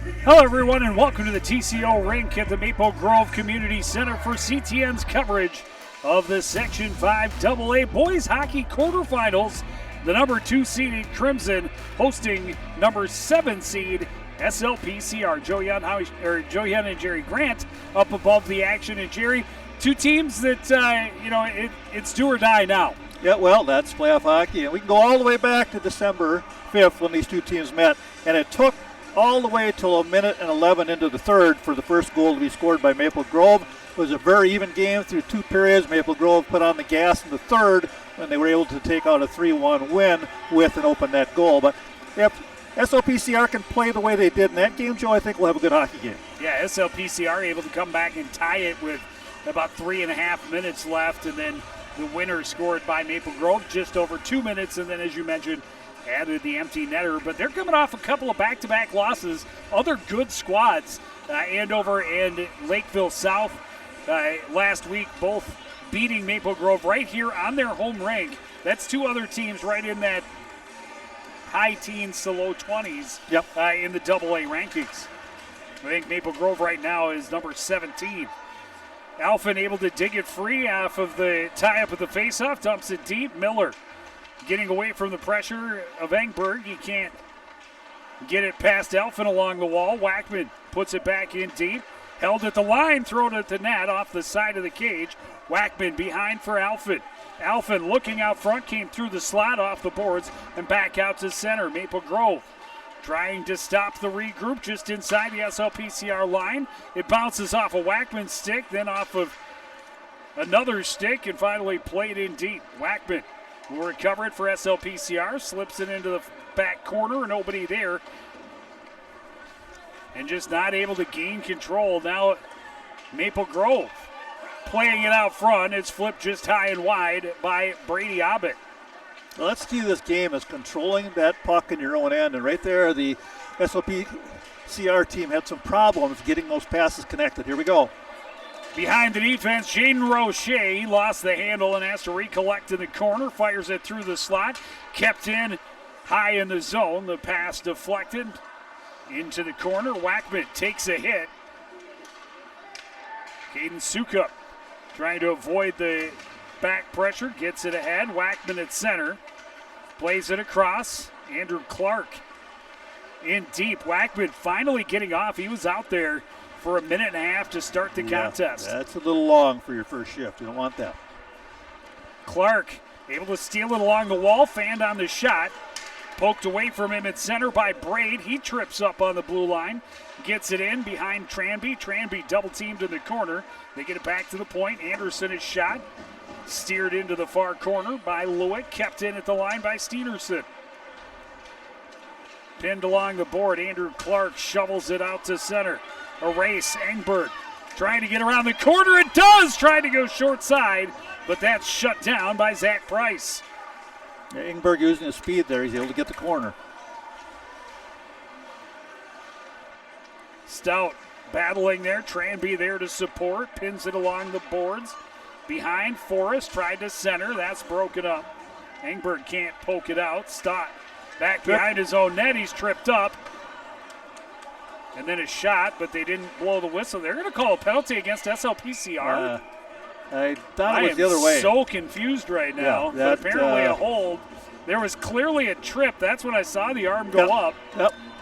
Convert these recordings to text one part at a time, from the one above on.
Hello, everyone, and welcome to the TCO rink at the Maple Grove Community Center for CTN's coverage of the Section 5 AA Boys Hockey Quarterfinals. The number 2 seeded Crimson hosting number 7 seed SLPCR. Joe Young and Jerry Grant up above the action. And Jerry, two teams that, it's do or die now. Yeah, well, that's playoff hockey. And we can go all the way back to December 5th when these two teams met. And it took all the way till a minute and 11 into the third for the first goal to be scored by Maple Grove. It was a very even game through 2 periods. Maple Grove put on the gas in the third when they were able to take out a 3-1 win with an open net goal. But if SLPCR can play the way they did in that game, Joe, I think we'll have a good hockey game. Yeah, SLPCR able to come back and tie it with about 3.5 minutes left, and then the winner scored by Maple Grove just over 2 minutes, and then, as you mentioned, added the empty netter. But they're coming off a couple of back-to-back losses. Other good squads, Andover and Lakeville South last week, both beating Maple Grove right here on their home rink. That's 2 other teams right in that high teens to low 20s in the AA rankings. I think Maple Grove right now is number 17. Alphen able to dig it free off of the tie-up of the faceoff, dumps it deep. Miller getting away from the pressure of Engberg. He can't get it past Alphen along the wall. Wackman puts it back in deep. Held at the line, thrown at the net off the side of the cage. Wackman behind for Alphen. Alphen looking out front, came through the slot off the boards and back out to center. Maple Grove trying to stop the regroup just inside the SLPCR line. It bounces off a Wackman stick, then off of another stick, and finally played in deep. Wackman will recover it for SLPCR, slips it into the back corner, nobody there, and just not able to gain control. Now Maple Grove playing it out front. It's flipped just high and wide by Brady Abbott. Well, let's see this game as controlling that puck in your own end. And right there, the SLPCR team had some problems getting those passes connected. Here we go. Behind the defense, Jaden Roche. He lost the handle and has to recollect in the corner. Fires it through the slot. Kept in high in the zone. The pass deflected into the corner. Wackman takes a hit. Caden Sukup trying to avoid the back pressure. Gets it ahead. Wackman at center. Plays it across. Andrew Clark in deep. Wackman finally getting off. He was out there for 1.5 minutes to start the contest. That's a little long for your first shift. You don't want that. Clark able to steal it along the wall. Fanned on the shot. Poked away from him at center by Braid. He trips up on the blue line. Gets it in behind Tranby. Tranby double teamed in the corner. They get it back to the point. Anderson is shot. Steered into the far corner by Lewick. Kept in at the line by Steenerson. Pinned along the board. Andrew Clark shovels it out to center. A race. Engberg trying to get around the corner. It does! Trying to go short side, but that's shut down by Zach Price. Engberg using his speed there. He's able to get the corner. Stout battling there. Tranby there to support. Pins it along the boards. Behind Forrest. Tried to center. That's broken up. Engberg can't poke it out. Stott back behind his own net. He's tripped up. And then a shot, but they didn't blow the whistle. They're going to call a penalty against SLPCR. I thought it was the other way. I am so confused right now. But apparently a hold. There was clearly a trip. That's when I saw the arm go up.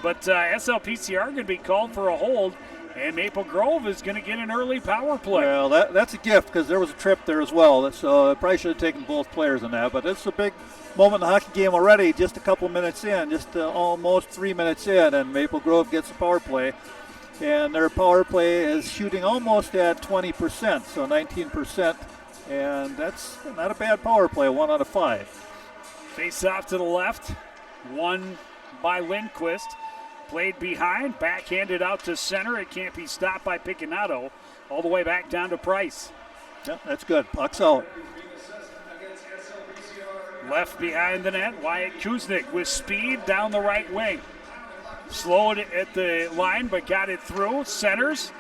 But SLPCR going to be called for a hold, and Maple Grove is going to get an early power play. Well, that's a gift because there was a trip there as well. So I probably should have taken both players in that. But it's a big moment in the hockey game already, just a couple minutes in, just almost 3 minutes in, and Maple Grove gets a power play. And their power play is shooting almost at 20%, so 19%. And that's not a bad power play, 1 out of 5. Face off to the left, won by Lindquist. Played behind, backhanded out to center. It can't be stopped by Picanato. All the way back down to Price. Yeah, that's good. Puck's out. Left behind the net, Wyatt Kuznick with speed down the right wing. Slowed at the line, but got it through. Centers.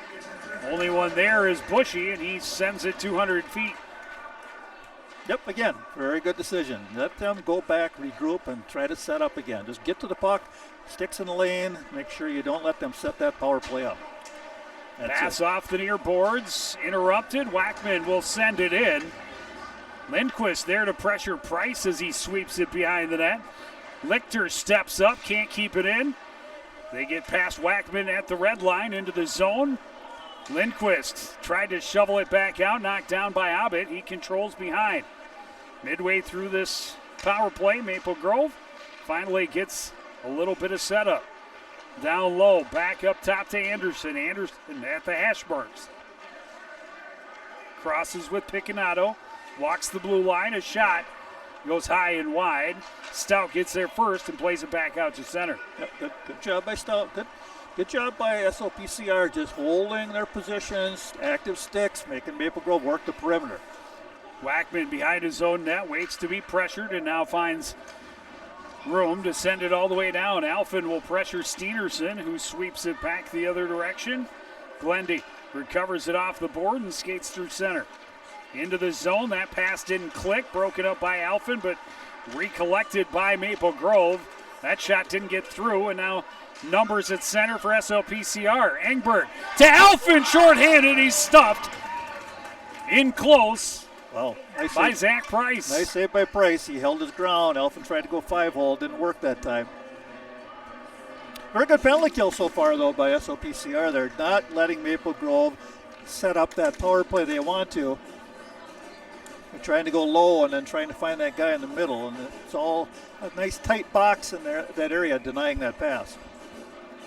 Only one there is Bushy, and he sends it 200 feet. Yep, again, very good decision. Let them go back, regroup, and try to set up again. Just get to the puck, sticks in the lane, make sure you don't let them set that power play up. Pass off the near boards, interrupted. Wackman will send it in. Lindquist there to pressure Price as he sweeps it behind the net. Lichter steps up, can't keep it in. They get past Wackman at the red line into the zone. Lindquist tried to shovel it back out, knocked down by Abbott. He controls behind. Midway through this power play, Maple Grove finally gets a little bit of setup. Down low, back up top to Anderson. Anderson at the hash marks. Crosses with Picconato. Walks the blue line. A shot goes high and wide. Stout gets there first and plays it back out to center. Yep, good job by Stout. Good job by SLPCR just holding their positions, active sticks, making Maple Grove work the perimeter. Wackman behind his own net, waits to be pressured and now finds room to send it all the way down. Alphen will pressure Steenerson, who sweeps it back the other direction. Glendy recovers it off the board and skates through center. Into the zone, that pass didn't click, broken up by Alphen, but recollected by Maple Grove. That shot didn't get through, and now numbers at center for SLPCR. Engberg to Alphen, shorthanded, he's stuffed. In close. Well, nice by save. Zach Price. Nice save by Price. He held his ground. Alphen tried to go 5-hole. Didn't work that time. Very good penalty kill so far, though, by SLPCR. They're not letting Maple Grove set up that power play they want to. They're trying to go low and then trying to find that guy in the middle. And it's all a nice tight box in there, that area, denying that pass.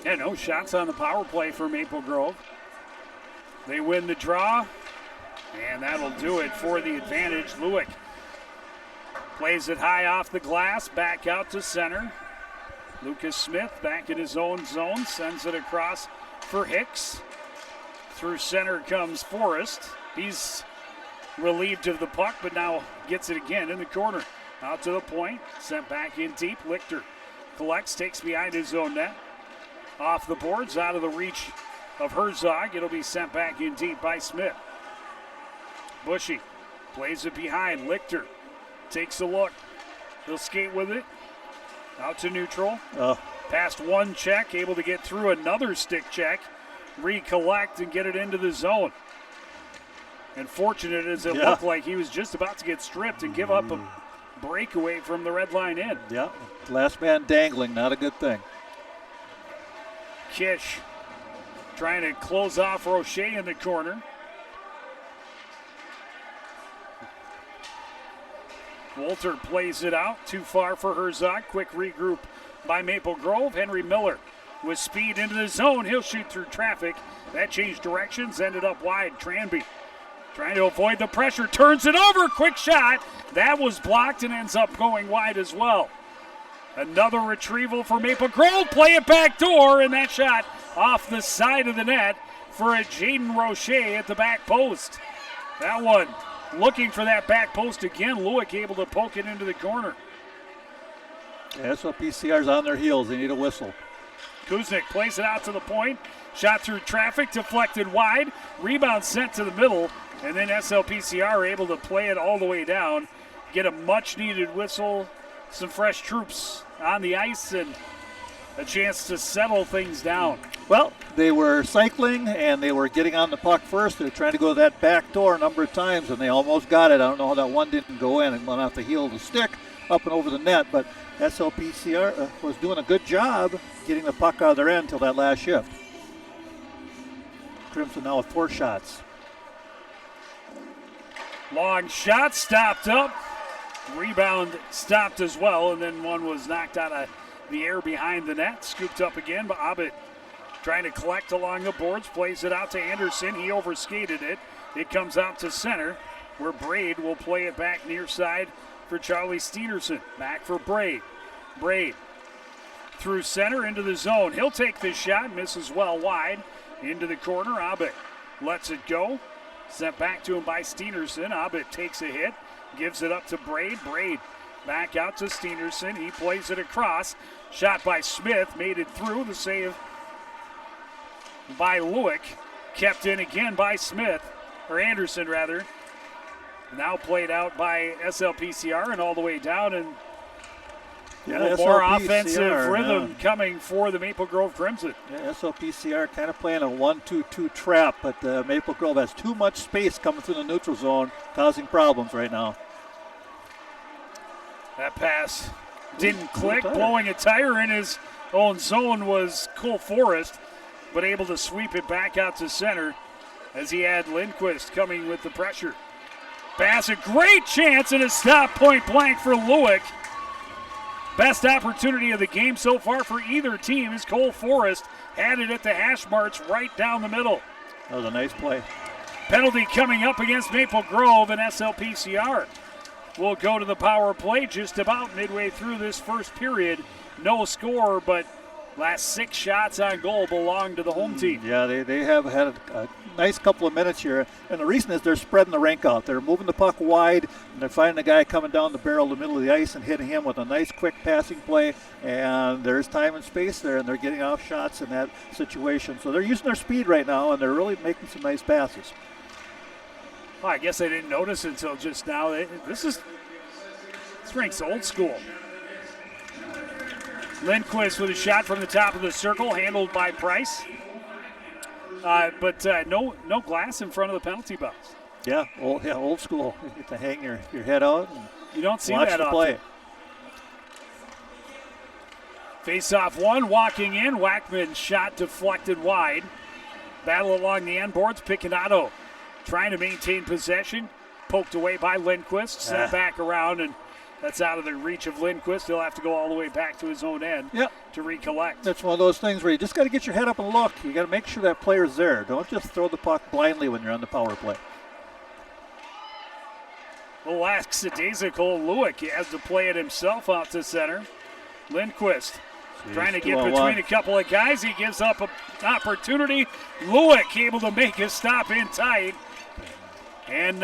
Yeah, no shots on the power play for Maple Grove. They win the draw. And that'll do it for the advantage. Lewick plays it high off the glass, back out to center. Lucas Smith back in his own zone, sends it across for Hicks. Through center comes Forrest. He's relieved of the puck, but now gets it again in the corner. Out to the point, sent back in deep. Lichter collects, takes behind his own net. Off the boards, out of the reach of Herzog. It'll be sent back in deep by Smith. Bushy plays it behind. Lichter takes a look. He'll skate with it. Out to neutral. Past one check, able to get through another stick check. Recollect and get it into the zone. And fortunate as it looked like he was just about to get stripped and give up a breakaway from the red line in. Yeah, last man dangling, not a good thing. Kish trying to close off Roche in the corner. Walter plays it out, too far for Herzog. Quick regroup by Maple Grove. Henry Miller with speed into the zone. He'll shoot through traffic. That changed directions, ended up wide. Tranby trying to avoid the pressure, turns it over, quick shot. That was blocked and ends up going wide as well. Another retrieval for Maple Grove. Play it back door, and that shot off the side of the net for a Jaden Roche at the back post. That one looking for that back post again. Lewick able to poke it into the corner. SLPCR's on their heels. They need a whistle. Kuznick plays it out to the point. Shot through traffic, deflected wide. Rebound sent to the middle. And then SLPCR able to play it all the way down. Get a much-needed whistle. Some fresh troops on the ice and a chance to settle things down. Well, they were cycling and they were getting on the puck first. They were trying to go to that back door a number of times and they almost got it. I don't know how that one didn't go in and went off the heel of the stick up and over the net, but SLPCR was doing a good job getting the puck out of their end until that last shift. Crimson now with 4 shots. Long shot, stopped up. Rebound stopped as well, and then one was knocked out of the air behind the net. Scooped up again, but Abbott trying to collect along the boards, plays it out to Anderson. He overskated it. It comes out to center, where Braid will play it back near side for Charlie Steenerson. Back for Braid. Braid through center into the zone. He'll take this shot, misses well wide. Into the corner, Abbott lets it go. Sent back to him by Steenerson. Abbott takes a hit, gives it up to Braid. Braid back out to Steenerson. He plays it across. Shot by Smith, made it through. The save by Lewick. Kept in again by Smith, or Anderson rather. Now played out by SLPCR and all the way down, and Yeah, more SLPCR, offensive rhythm yeah. coming for the Maple Grove Crimson. Yeah, SLPCR kind of playing a 1-2-2 trap, but Maple Grove has too much space coming through the neutral zone, causing problems right now. That pass didn't click. tire. Blowing a tire in his own zone was Cole Forrest, but able to sweep it back out to center as he had Lindquist coming with the pressure. Pass, a great chance, and a stop point blank for Lewick. Best opportunity of the game so far for either team is Cole Forrest had it at the hash marks right down the middle. That was a nice play. Penalty coming up against Maple Grove, and SLPCR will go to the power play just about midway through this first period. No score, but last 6 shots on goal belong to the home team. Yeah, they have had a nice couple of minutes here, and the reason is they're spreading the rink out. They're moving the puck wide, and they're finding a guy coming down the barrel in the middle of the ice and hitting him with a nice quick passing play, and there's time and space there, and they're getting off shots in that situation. So they're using their speed right now, and they're really making some nice passes. Well, I guess I didn't notice until just now. This rink's old school. Lindquist with a shot from the top of the circle, handled by Price. But no glass in front of the penalty box. Yeah, old school. You get to hang your head out and You don't see watch that the often. play. Face-off one, walking in. Wackman shot deflected wide. Battle along the end boards. Picanato trying to maintain possession. Poked away by Lindquist. Sent back around, and that's out of the reach of Lindquist. He'll have to go all the way back to his own end to recollect. That's one of those things where you just got to get your head up and look. You got to make sure that player's there. Don't just throw the puck blindly when you're on the power play. Little lackadaisical Lewick. He has to play it himself out to center. Lindquist trying to get between a couple of guys. He gives up an opportunity. Lewick able to make his stop in tight. And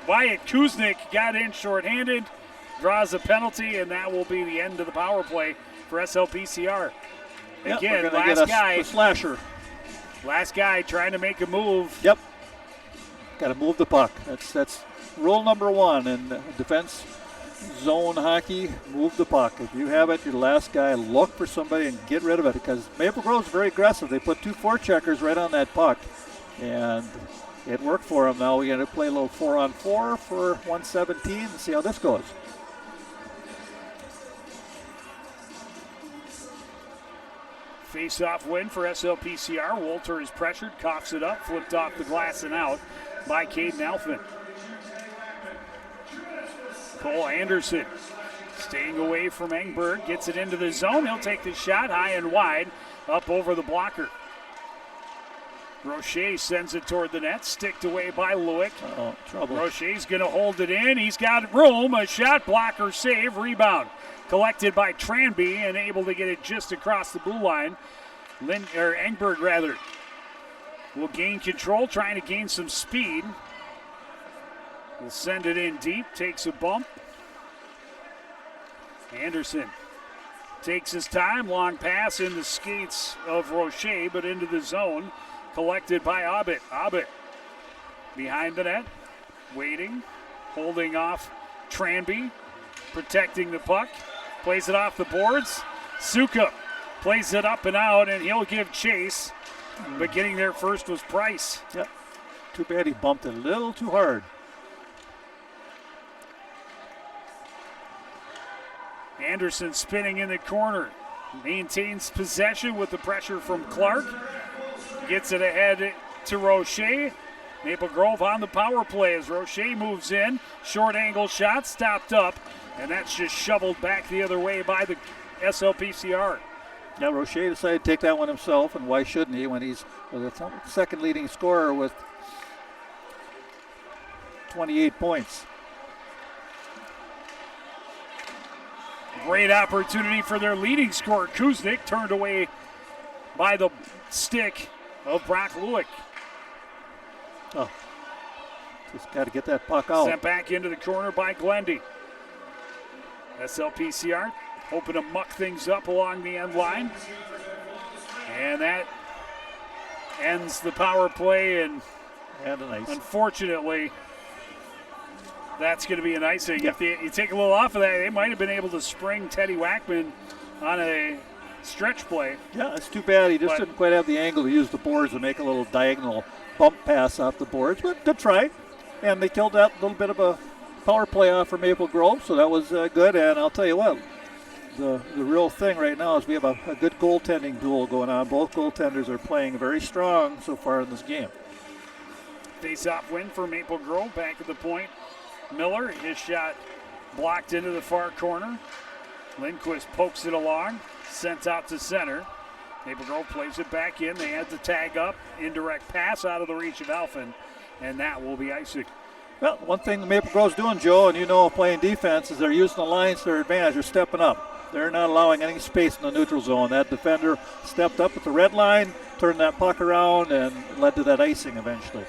Wyatt Kuznick got in shorthanded, draws a penalty, and that will be the end of the power play for SLPCR. Again, last guy. The slasher. Last guy trying to make a move. Yep. Got to move the puck. That's rule number 1 in defense zone hockey. Move the puck. If you have it, you're the last guy. Look for somebody and get rid of it, because Maple Grove's very aggressive. They put 2 forecheckers right on that puck, and it worked for them. Now we're going to play a little 4-on-4 for 117 and see how this goes. Face-off win for SLPCR. Wolter is pressured, coughs it up, flipped off the glass and out by Caden Alphin. Cole Anderson staying away from Engberg, gets it into the zone. He'll take the shot high and wide up over the blocker. Roche sends it toward the net, sticked away by Lewick. Trouble. Roche's going to hold it in. He's got room. A shot blocker save. Rebound collected by Tranby and able to get it just across the blue line. Engberg will gain control, trying to gain some speed. Will send it in deep, takes a bump. Anderson takes his time. Long pass in the skates of Roche, but into the zone. Collected by Abbott. Abbott behind the net, waiting, holding off Tranby, protecting the puck, plays it off the boards. Sukup plays it up and out, and he'll give chase, but getting there first was Price. Yep. Too bad he bumped it a little too hard. Anderson spinning in the corner, maintains possession with the pressure from Clark. Gets it ahead to Roche. Maple Grove on the power play as Roche moves in. Short angle shot, stopped up, and that's just shoveled back the other way by the SLPCR. Now Roche decided to take that one himself, and why shouldn't he when he's the second leading scorer with 28 points. Great opportunity for their leading scorer, Kuznick, turned away by the stick of Brock Lewick. Oh, just got to get that puck out. Sent back into the corner by Glendy. SLPCR hoping to muck things up along the end line. And that ends the power play, and a nice. Unfortunately, That's going to be an icing. Yeah. If you take a little off of that, they might have been able to spring Teddy Wackman on a stretch play. Yeah, it's too bad he just didn't quite have the angle to use the boards and make a little diagonal bump pass off the boards, but good try. And they killed that little bit of a power play off for Maple Grove, so that was good. And I'll tell you what, the real thing right now is we have a good goaltending duel going on. Both goaltenders are playing very strong so far in this game. Face-off win for Maple Grove. Back at the point, Miller, his shot blocked into the far corner. Lindquist pokes it along, sent out to center. Maple Grove plays it back in. They had to tag up, indirect pass out of the reach of Alphen, and that will be icing. Well, one thing Maple Grove's doing, Joe, and you know playing defense, is they're using the lines to their advantage. They're stepping up. They're not allowing any space in the neutral zone. That defender stepped up at the red line, turned that puck around, and led to that icing eventually.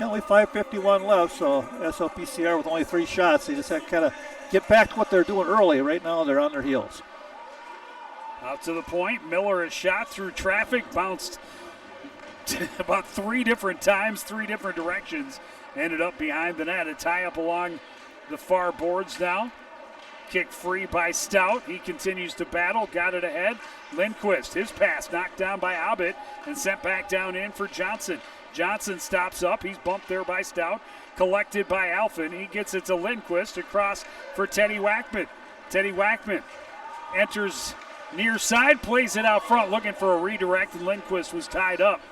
Only 5:51 left, so SLPCR with only 3 shots. They just have to kind of get back to what they're doing early. Right now, they're on their heels. Out to the point, Miller, a shot through traffic, bounced about 3 different times, 3 different directions, ended up behind the net. A tie up along the far boards now. Kick free by Stout. He continues to battle, got it ahead. Lindquist, his pass knocked down by Abbott and sent back down in for Johnson. Johnson stops up. He's bumped there by Stout. Collected by Alphen. He gets it to Lindquist across for Teddy Wackman. Teddy Wackman enters near side, plays it out front, looking for a redirect, and Lindquist was tied up.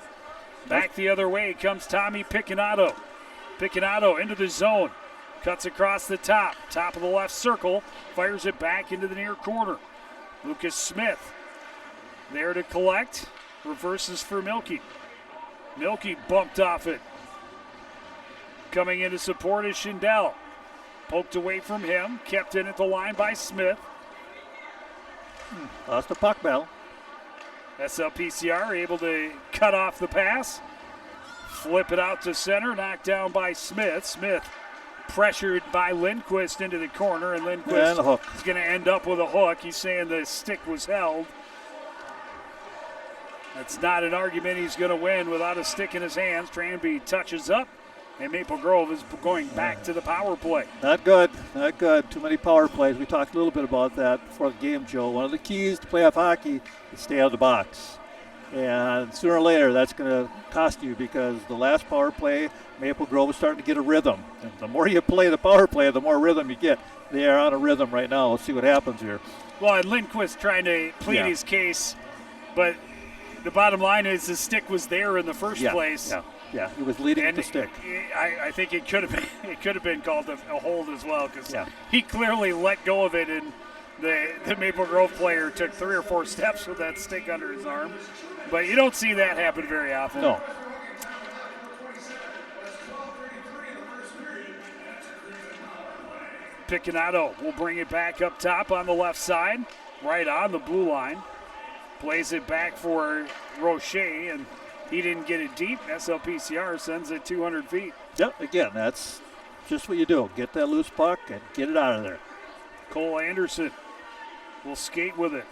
Back the other way comes Tommy Picconato. Picconato into the zone. Cuts across the top of the left circle, fires it back into the near corner. Lucas Smith there to collect, reverses for Milky. Milky bumped off it. Coming in to support is Schindel. Poked away from him, kept in at the line by Smith. Lost the puck battle. SLPCR able to cut off the pass. Flip it out to center, knocked down by Smith. Smith pressured by Lindquist into the corner, and Lindquist is going to end up with a hook. He's saying the stick was held. That's not an argument he's going to win without a stick in his hands. Tranby touches up, and Maple Grove is going back to the power play. Not good, not good. Too many power plays. We talked a little bit about that before the game, Joe. One of the keys to playoff hockey is stay out of the box. And sooner or later, that's going to cost you, because the last power play, Maple Grove is starting to get a rhythm. And the more you play the power play, the more rhythm you get. They are on a rhythm right now. Let's see what happens here. Well, and Lindquist trying to plead his case, but the bottom line is the stick was there in the first place. Yeah, he was leading with the stick. I think it could have been called a hold as well, because he clearly let go of it, and the Maple Grove player took 3 or 4 steps with that stick under his arm. But you don't see that happen very often. No. Picconato will bring it back up top on the left side, right on the blue line. Plays it back for Rocher, and he didn't get it deep. SLPCR sends it 200 feet. Yep, again, that's just what you do. Get that loose puck and get it out of there. Cole Anderson will skate with it.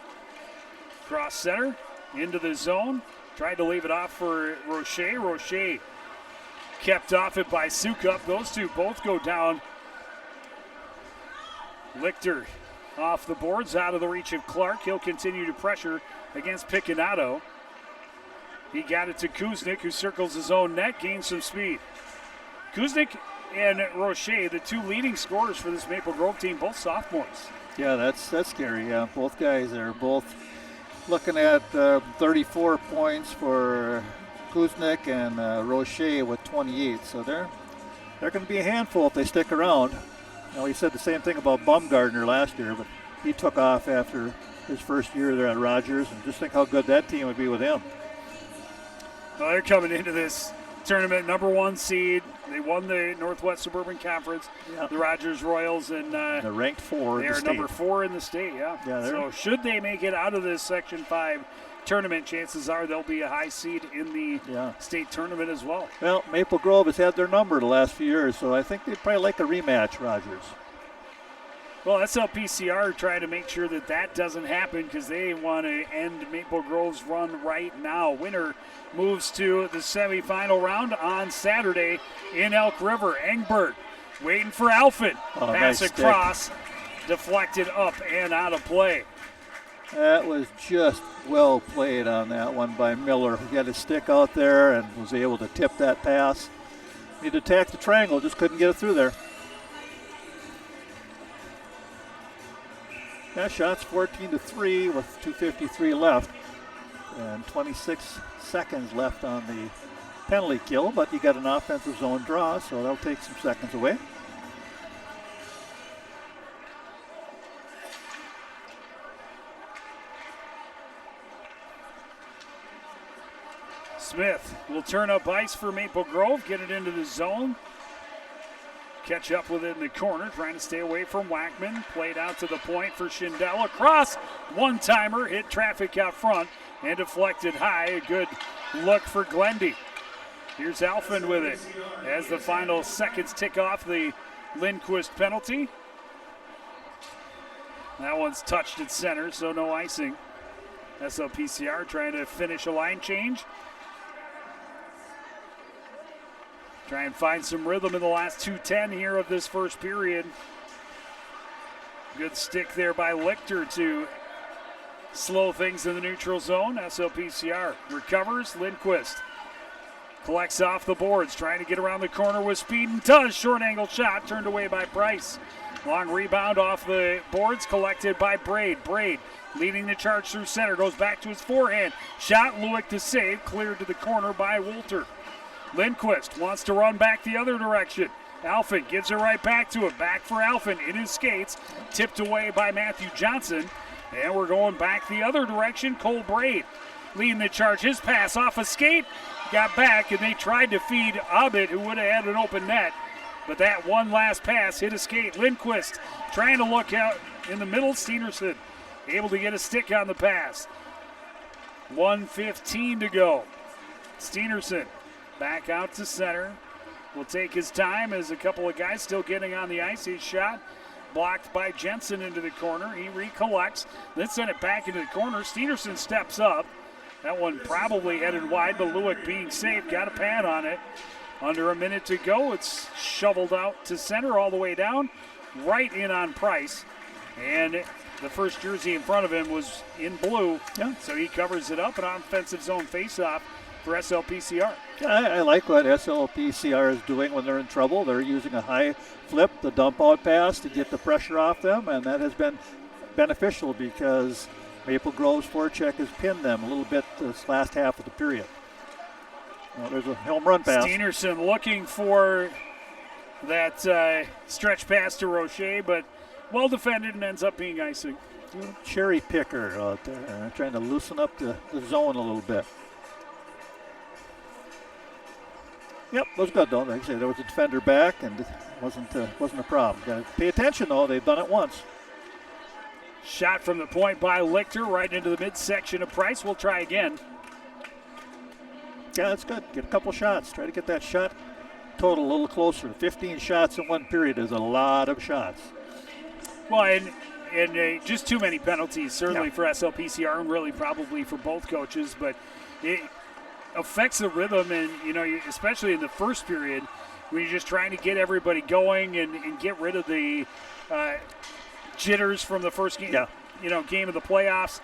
Cross center, into the zone. Tried to leave it off for Rocher. Rocher kept off it by Sukup. Those two both go down. Lichter off the boards, out of the reach of Clark. He'll continue to pressure against Picconato. He got it to Kuznick, who circles his own net, gains some speed. Kuznick and Rocher, the 2 leading scorers for this Maple Grove team, both sophomores. Yeah, that's scary. Yeah, both guys are both looking at 34 points for Kuznick and Rocher with 28. So they're going to be a handful if they stick around. You know, he said the same thing about Bumgardner last year, but he took off after his first year there at Rogers, and just think how good that team would be with him. Well, they're coming into this tournament #1 seed. They won the Northwest Suburban Conference, the Rogers Royals, and they're ranked 4 in the state. They are number 4 in the state, so should they make it out of this Section 5 tournament, chances are they'll be a high seed in the state tournament as well. Well, Maple Grove has had their number the last few years, so I think they'd probably like a rematch, Rogers. Well, SLPCR trying to make sure that that doesn't happen because they want to end Maple Grove's run right now. Winner moves to the semifinal round on Saturday in Elk River. Engberg waiting for Alphen. Pass nice across, deflected up and out of play. That was just well played on that one by Miller. He got his stick out there and was able to tip that pass. He'd attacked the triangle, just couldn't get it through there. Yeah, shots 14-3 with 2:53 left and 26 seconds left on the penalty kill, but you got an offensive zone draw, so that'll take some seconds away. Smith will turn up ice for Maple Grove, get it into the zone. Catch up with it in the corner, trying to stay away from Wackman. Played out to the point for Schindel. Across, one-timer, hit traffic out front and deflected high. A good look for Glendy. Here's Alphen with it as the final seconds tick off the Lindquist penalty. That one's touched at center, so no icing. SLPCR trying to finish a line change. Try and find some rhythm in the last 2:10 here of this first period. Good stick there by Lichter to slow things in the neutral zone. SLPCR recovers. Lindquist collects off the boards, trying to get around the corner with speed and does. Short angle shot turned away by Price. Long rebound off the boards collected by Braid. Braid leading the charge through center, goes back to his forehand. Shot, Lewick to save, cleared to the corner by Wolter. Lindquist wants to run back the other direction. Alphen gives it right back to him. Back for Alphen in his skates. Tipped away by Matthew Johnson. And we're going back the other direction. Cole Braid leading the charge. His pass off a skate. Got back, and they tried to feed Abbott, who would have had an open net. But that one last pass hit a skate. Lindquist trying to look out in the middle. Steenerson able to get a stick on the pass. 1:15 to go. Steenerson back out to center. Will take his time as a couple of guys still getting on the ice. His shot blocked by Jensen into the corner. He recollects, then sent it back into the corner. Steenerson steps up. That one probably headed wide, but Lewick being safe, got a pad on it. Under a minute to go. It's shoveled out to center all the way down. Right in on Price. And the first jersey in front of him was in blue. Yeah. So he covers it up. An offensive zone faceoff for SLPCR. I like what SLPCR is doing when they're in trouble. They're using a high flip, the dump out pass to get the pressure off them, and that has been beneficial because Maple Grove's forecheck has pinned them a little bit this last half of the period. Well, there's a home run pass. Steenerson looking for that stretch pass to Roche, but well defended and ends up being icing. Cherry picker out there, trying to loosen up the zone a little bit. Yep, was good though. Like I say, there was a defender back, and it wasn't a problem. Got to pay attention though. They've done it once. Shot from the point by Lichter right into the midsection of Price. We'll try again. Yeah, that's good. Get a couple shots. Try to get that shot total a little closer. 15 shots in one period is a lot of shots. Well, and just too many penalties, certainly for SLPCR and really probably for both coaches, but it affects the rhythm, and especially in the first period when you're just trying to get everybody going and get rid of the jitters from the first game, game of the playoffs.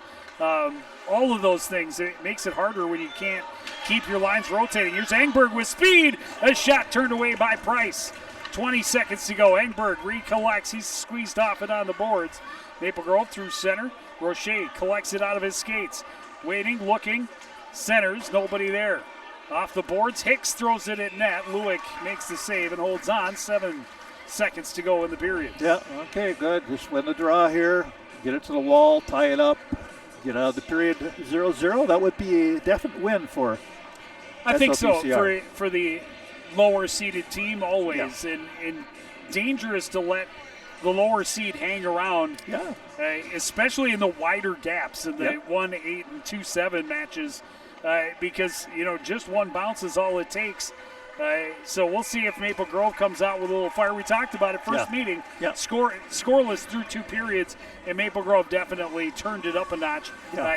All of those things, it makes it harder when you can't keep your lines rotating. Here's Engberg with speed. A shot turned away by Price. 20 seconds to go. Engberg recollects. He's squeezed off it on the boards. Maple Grove through center. Roche collects it out of his skates. Waiting, looking. Centers, nobody there. Off the boards, Hicks throws it at net. Lewick makes the save and holds on. 7 seconds to go in the period. Yeah, okay, good. Just win the draw here. Get it to the wall, tie it up, get out of the period 0-0. That would be a definite win for I think so, SLPCR. for the lower seeded team always. Yeah. And dangerous to let the lower seed hang around, especially in the wider gaps in the 1-8 and 2-7 matches. Because just one bounce is all it takes So we'll see if Maple Grove comes out with a little fire. We talked about it first meeting. Yeah. Scoreless through 2 periods, and Maple Grove definitely turned it up a notch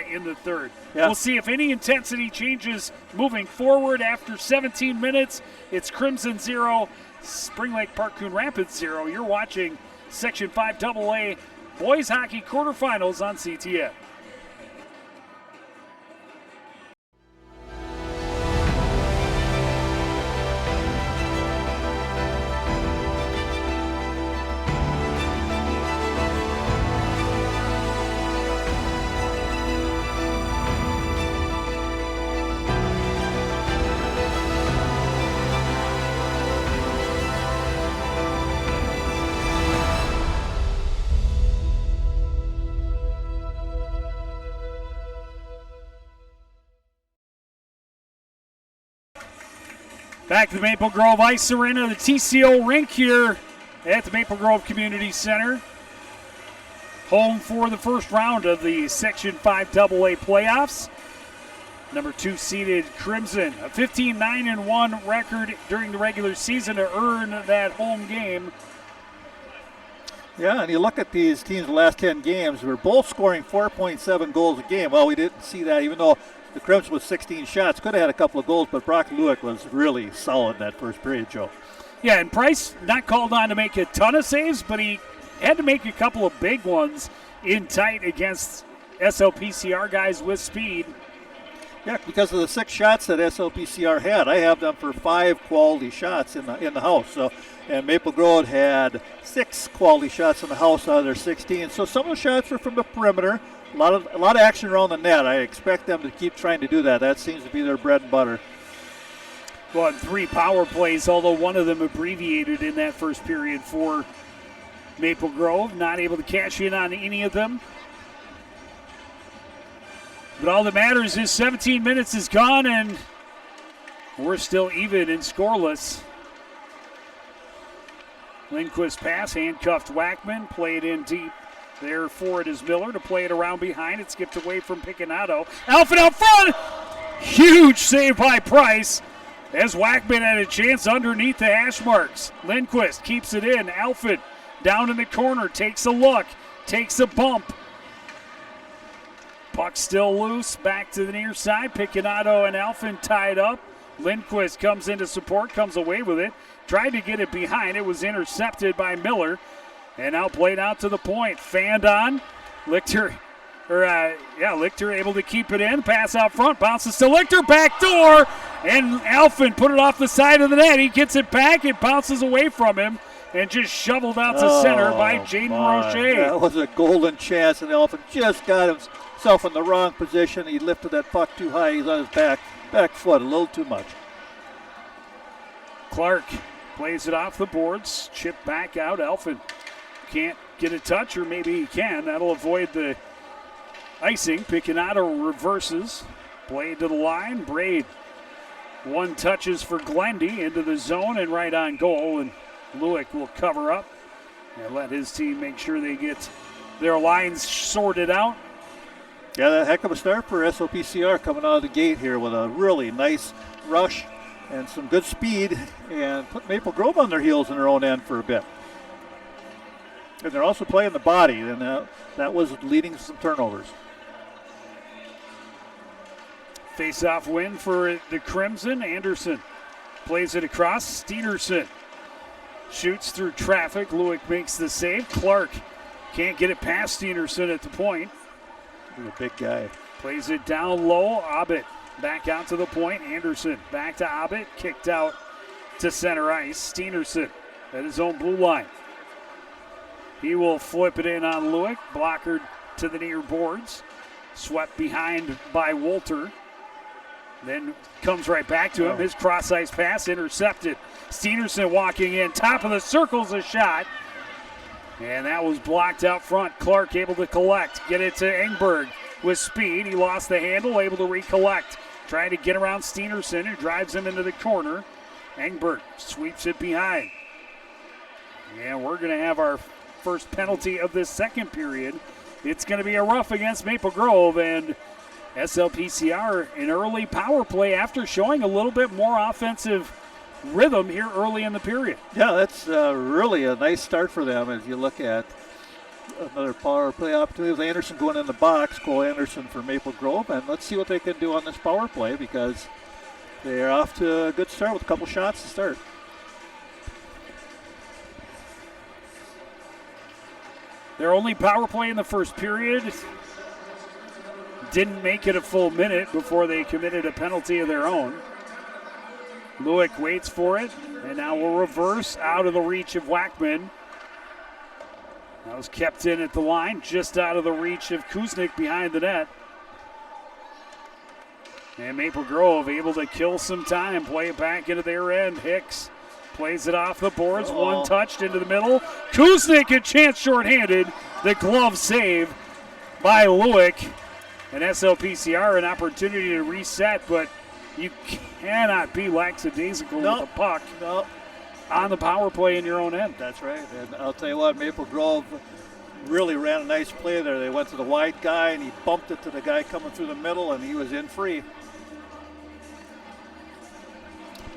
in the third. Yeah. We'll see if any intensity changes moving forward after 17 minutes. It's Crimson 0, Spring Lake Park Coon Rapids 0. You're watching Section 5 AA Boys Hockey Quarterfinals on CTN. Back to the Maple Grove Ice Arena, the TCO rink here at the Maple Grove Community Center. Home for the first round of the Section 5 AA playoffs. Number 2 seeded Crimson, a 15-9-1 record during the regular season to earn that home game. Yeah, and you look at these teams the last 10 games, we're both scoring 4.7 goals a game. Well, we didn't see that, even though the Crimson with 16 shots could have had a couple of goals, but Brock Lewick was really solid in that first period, Joe. Yeah, and Price not called on to make a ton of saves, but he had to make a couple of big ones in tight against SLPCR guys with speed. Yeah, because of the 6 shots that SLPCR had, I have them for 5 quality shots in the house. So, and Maple Grove had 6 quality shots in the house out of their 16. So some of the shots were from the perimeter. A lot of action around the net. I expect them to keep trying to do that. That seems to be their bread and butter. Well, 3 power plays, although one of them abbreviated in that first period for Maple Grove. Not able to cash in on any of them. But all that matters is 17 minutes is gone, and we're still even and scoreless. Lindquist pass, handcuffed Wackman, played in deep. There for it is Miller to play it around behind. It skipped away from Picanato. Alphen out front! Huge save by Price as Wackman had a chance underneath the hash marks. Lindquist keeps it in. Alphen down in the corner, takes a look, takes a bump. Puck still loose, back to the near side. Picanato and Alphen tied up. Lindquist comes into support, comes away with it. Tried to get it behind. It was intercepted by Miller. And now played out to the point. Fanned on. Lichter able to keep it in. Pass out front. Bounces to Lichter. Back door. And Alphen put it off the side of the net. He gets it back. It bounces away from him. And just shoveled out to center by Jaden Roche. That was a golden chance. And Alphen just got himself in the wrong position. He lifted that puck too high. He's on his back foot a little too much. Clark plays it off the boards. Chip back out. Alphen can't get a touch, or maybe he can. That'll avoid the icing. Picanato reverses. Blade to the line. Braid. 1 touches for Glendy into the zone and right on goal. And Lewick will cover up and let his team make sure they get their lines sorted out. Yeah, that heck of a start for SLPCR coming out of the gate here with a really nice rush and some good speed, and put Maple Grove on their heels in their own end for a bit. And they're also playing the body, and that was leading to some turnovers. Face-off win for the Crimson. Anderson plays it across. Steenerson shoots through traffic. Lewick makes the save. Clark can't get it past Steenerson at the point. He's a big guy. Plays it down low. Abbott back out to the point. Anderson back to Abbott. Kicked out to center ice. Steenerson at his own blue line. He will flip it in on Lewick. Blocker to the near boards. Swept behind by Wolter. Then comes right back to him. His cross-ice pass intercepted. Steenerson walking in. Top of the circle's a shot. And that was blocked out front. Clark able to collect. Get it to Engberg with speed. He lost the handle. Able to recollect. Trying to get around Steenerson, who drives him into the corner. Engberg sweeps it behind. And we're going to have our first penalty of this second period. It's going to be a rough against Maple Grove, and SLPCR an early power play after showing a little bit more offensive rhythm here early in the period. Yeah, that's really a nice start for them as you look at another power play opportunity with Anderson going in the box. Cole Anderson for Maple Grove, and let's see what they can do on this power play because they're off to a good start with a couple shots to start. Their only power play in the first period didn't make it a full minute before they committed a penalty of their own. Lewick waits for it, and now will reverse out of the reach of Wackman. That was kept in at the line, just out of the reach of Kuznick behind the net. And Maple Grove able to kill some time, play it back into their end. Hicks plays it off the boards, one touched into the middle. Kuznick a chance shorthanded. The glove save by Lewick. And SLPCR an opportunity to reset, but you cannot be lackadaisical with the puck on the power play in your own end. That's right. And I'll tell you what, Maple Grove really ran a nice play there. They went to the wide guy, and he bumped it to the guy coming through the middle, and he was in free.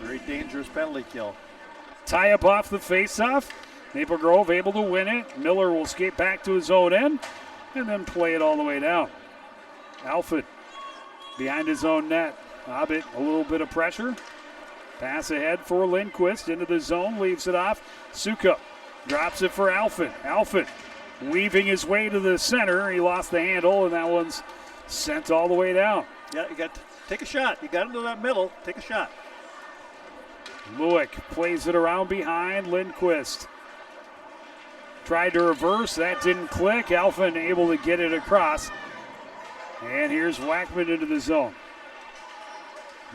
Very dangerous penalty kill. Tie up off the faceoff. Maple Grove able to win it. Miller will skate back to his own end and then play it all the way down. Alford behind his own net. Hobbit, a little bit of pressure. Pass ahead for Lindquist into the zone, leaves it off. Suka drops it for Alford. Alford weaving his way to the center. He lost the handle, and that one's sent all the way down. Yeah, you got to take a shot. You got into that middle. Take a shot. Lewick plays it around behind Lindquist. Tried to reverse. That didn't click. Alford able to get it across. And here's Wackman into the zone.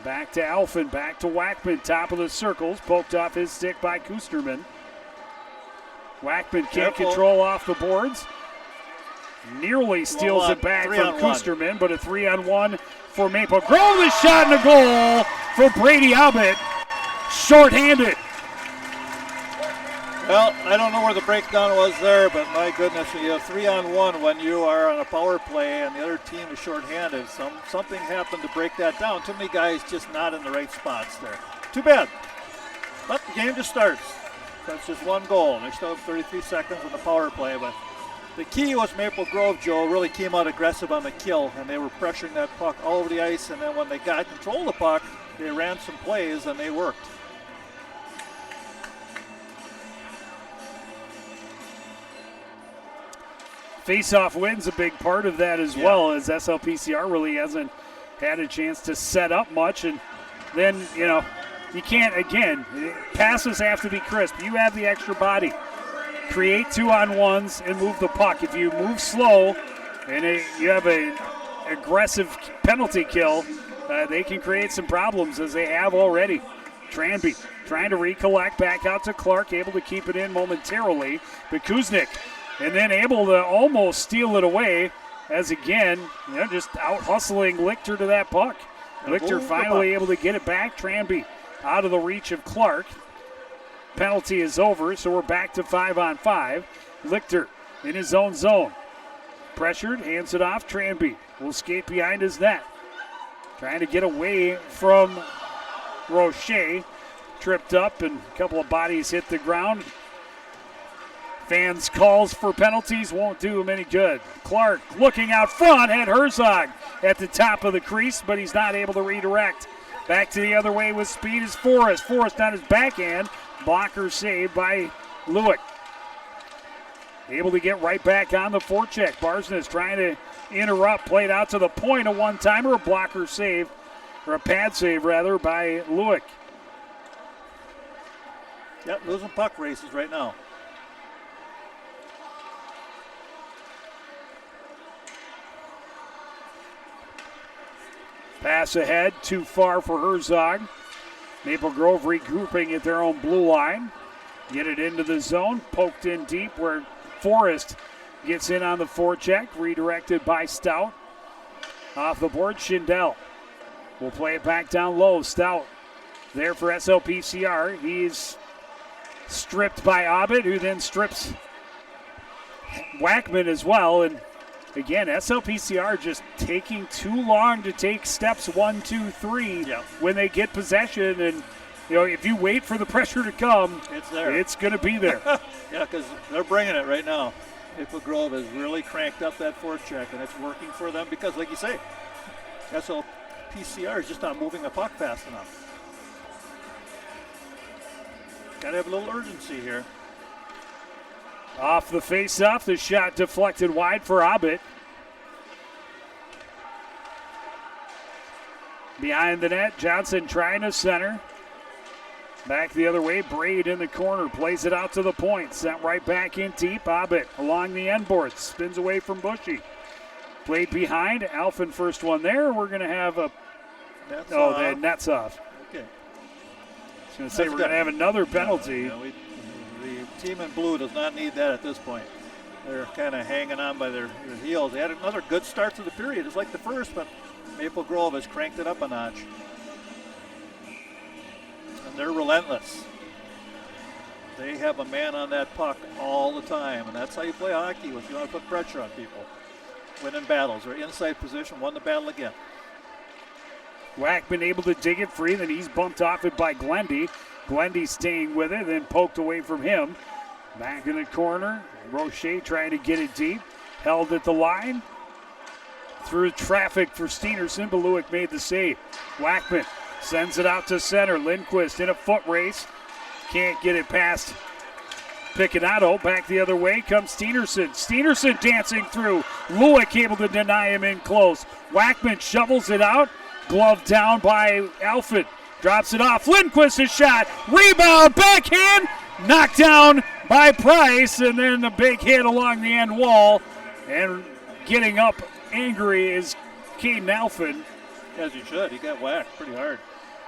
Back to Alford, back to Wackman, top of the circles, poked off his stick by Kusterman. Wackman can't control off the boards. Nearly steals it back from Kusterman, but a 3-on-1 for Maple Grove. The shot and a goal for Brady Abbott. Short-handed. Well, I don't know where the breakdown was there, but my goodness, you have 3-on-1 when you are on a power play and the other team is short-handed. Something happened to break that down. Too many guys just not in the right spots there. Too bad. But the game just starts. That's just one goal. They still have 33 seconds on the power play, but the key was Maple Grove, Joe, really came out aggressive on the kill, and they were pressuring that puck all over the ice, and then when they got control of the puck, they ran some plays and they worked. Face-off win's a big part of that as well, as SLPCR really hasn't had a chance to set up much. And then, you can't, again, passes have to be crisp. You have the extra body. Create 2-on-1s and move the puck. If you move slow and you have an aggressive penalty kill, they can create some problems as they have already. Tranby trying to recollect back out to Clark, able to keep it in momentarily. But Kuznick, and then able to almost steal it away as, again, just out-hustling Lichter to that puck. Lichter finally able to get it back. Tranby out of the reach of Clark. Penalty is over, so we're back to 5-on-5. Lichter in his own zone. Pressured, hands it off. Tranby will skate behind his net. Trying to get away from Roche. Tripped up and a couple of bodies hit the ground. Fans' calls for penalties won't do him any good. Clark looking out front, had Herzog at the top of the crease, but he's not able to redirect. Back to the other way with speed is Forrest. Forrest on his backhand. Blocker saved by Lewick. Able to get right back on the forecheck. Barsness trying to interrupt, played out to the point, a one-timer, a blocker save, or a pad save rather, by Lewick. Yep, losing puck races right now. Pass ahead, too far for Herzog. Maple Grove regrouping at their own blue line. Get it into the zone, poked in deep where Forrest gets in on the forecheck, redirected by Stout. Off the board, Schindel will play it back down low. Stout there for SLPCR. He's stripped by Abbott, who then strips Wackman as well. And again, SLPCR just taking too long to take steps 1, 2, 3 when they get possession, and if you wait for the pressure to come, it's there. It's going to be there. Yeah, because they're bringing it right now. Maple Grove has really cranked up that forecheck, and it's working for them because, like you say, SLPCR is just not moving the puck fast enough. Got to have a little urgency here. Off the face-off, the shot deflected wide for Abbott. Behind the net, Johnson trying to center. Back the other way, Braid in the corner, plays it out to the point. Sent right back in deep. Abbott along the end board, spins away from Bushy. Played behind, Alphen first one there. We're going to have a... the net's off. Okay. I was going to say we're going to have another penalty. The team in blue does not need that at this point. They're kind of hanging on by their heels. They had another good start to the period. It's like the first, but Maple Grove has cranked it up a notch. And they're relentless. They have a man on that puck all the time, and that's how you play hockey if you want to put pressure on people. Winning battles or inside position, won the battle again. Wack been able to dig it free, then he's bumped off it by Glendy. Glendy staying with it, then poked away from him. Back in the corner, Roche trying to get it deep. Held at the line. Through traffic for Steenerson, but Lewick made the save. Wackman sends it out to center. Lindquist in a foot race. Can't get it past Picconato. Back the other way comes Steenerson. Steenerson dancing through. Lewick able to deny him in close. Wackman shovels it out. Glove down by Alfred. Drops it off. Lindquist's shot. Rebound. Backhand. Knocked down by Price. And then a big hit along the end wall. And getting up angry is Caden Alfred. As he should. He got whacked pretty hard.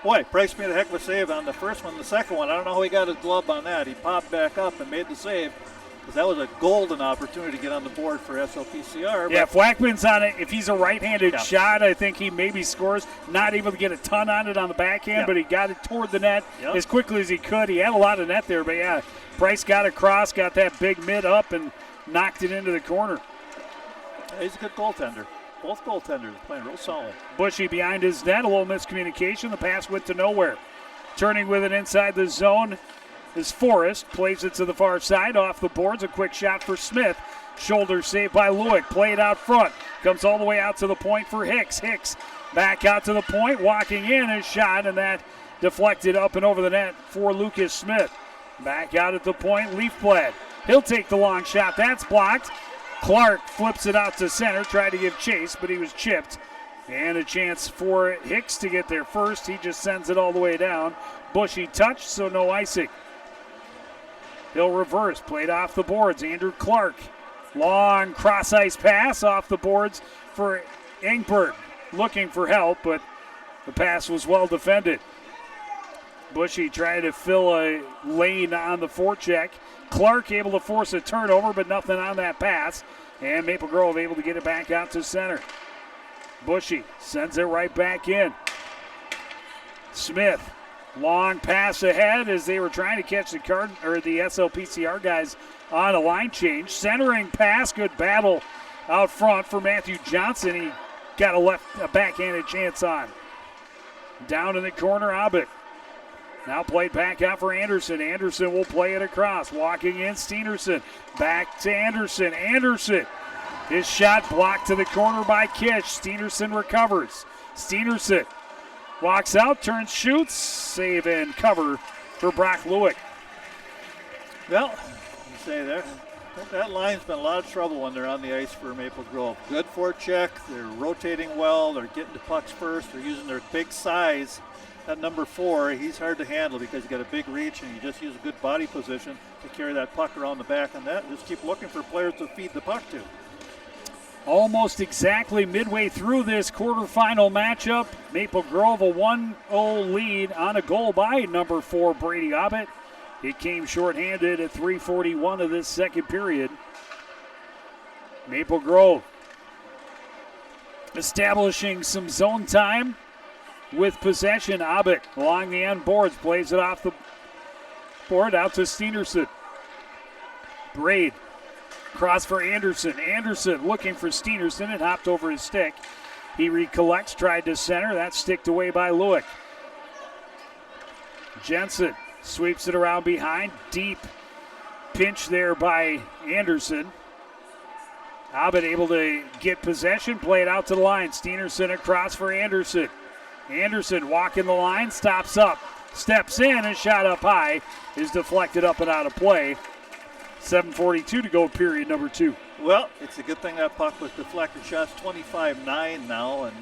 Boy, Price made a heck of a save on the first one. The second one, I don't know how he got his glove on that. He popped back up and made the save. Because that was a golden opportunity to get on the board for SLPCR. Yeah, if Wackman's on it, if he's a right-handed shot, I think he maybe scores. Not able to get a ton on it on the backhand, but he got it toward the net as quickly as he could. He had a lot of net there, but yeah, Price got across, got that big mid up, and knocked it into the corner. Yeah, he's a good goaltender. Both goaltenders playing real solid. Bushy behind his net, a little miscommunication. The pass went to nowhere. Turning with it inside the zone is Forrest. Plays it to the far side, off the boards. A quick shot for Smith. Shoulder saved by Lewick. Played out front. Comes all the way out to the point for Hicks. Hicks back out to the point, walking in his shot, and that deflected up and over the net for Lucas Smith. Back out at the point, Leafblad. He'll take the long shot. That's blocked. Clark flips it out to center, tried to give chase, but he was chipped. And a chance for Hicks to get there first. He just sends it all the way down. Bushy touch, so no icing. He'll reverse, played off the boards. Andrew Clark, long cross-ice pass off the boards for Engberg. Looking for help, but the pass was well defended. Bushy trying to fill a lane on the forecheck. Clark able to force a turnover, but nothing on that pass. And Maple Grove able to get it back out to center. Bushy sends it right back in. Smith, long pass ahead as they were trying to catch the SLPCR guys on a line change. Centering pass, good battle out front for Matthew Johnson. He got a backhanded chance on. Down in the corner, Abbott. Now played back out for Anderson. Anderson will play it across. Walking in, Steenerson. Back to Anderson. Anderson. His shot blocked to the corner by Kish. Steenerson recovers. Steenerson walks out, turns, shoots. Save and cover for Brock Lewick. Well, you say there. That line's been a lot of trouble when they're on the ice for Maple Grove. Good forecheck. They're rotating well. They're getting to pucks first. They're using their big size. At number 4, he's hard to handle because he's got a big reach and you just use a good body position to carry that puck around the back on that. Just keep looking for players to feed the puck to. Almost exactly midway through this quarterfinal matchup, Maple Grove a 1-0 lead on a goal by number 4, Brady Abbott. It came shorthanded at 3:41 of this second period. Maple Grove establishing some zone time. With possession, Abbott along the end boards, plays it off the board out to Steenerson. Braid, cross for Anderson. Anderson looking for Steenerson. It hopped over his stick. He recollects, tried to center. That's sticked away by Lewick. Jensen sweeps it around behind. Deep pinch there by Anderson. Abbott able to get possession, play it out to the line. Steenerson across for Anderson. Anderson walking the line, stops up, steps in, and shot up high is deflected up and out of play. 7:42 to go, period number 2. Well, it's a good thing that puck was deflected. Shots 25-9 now, and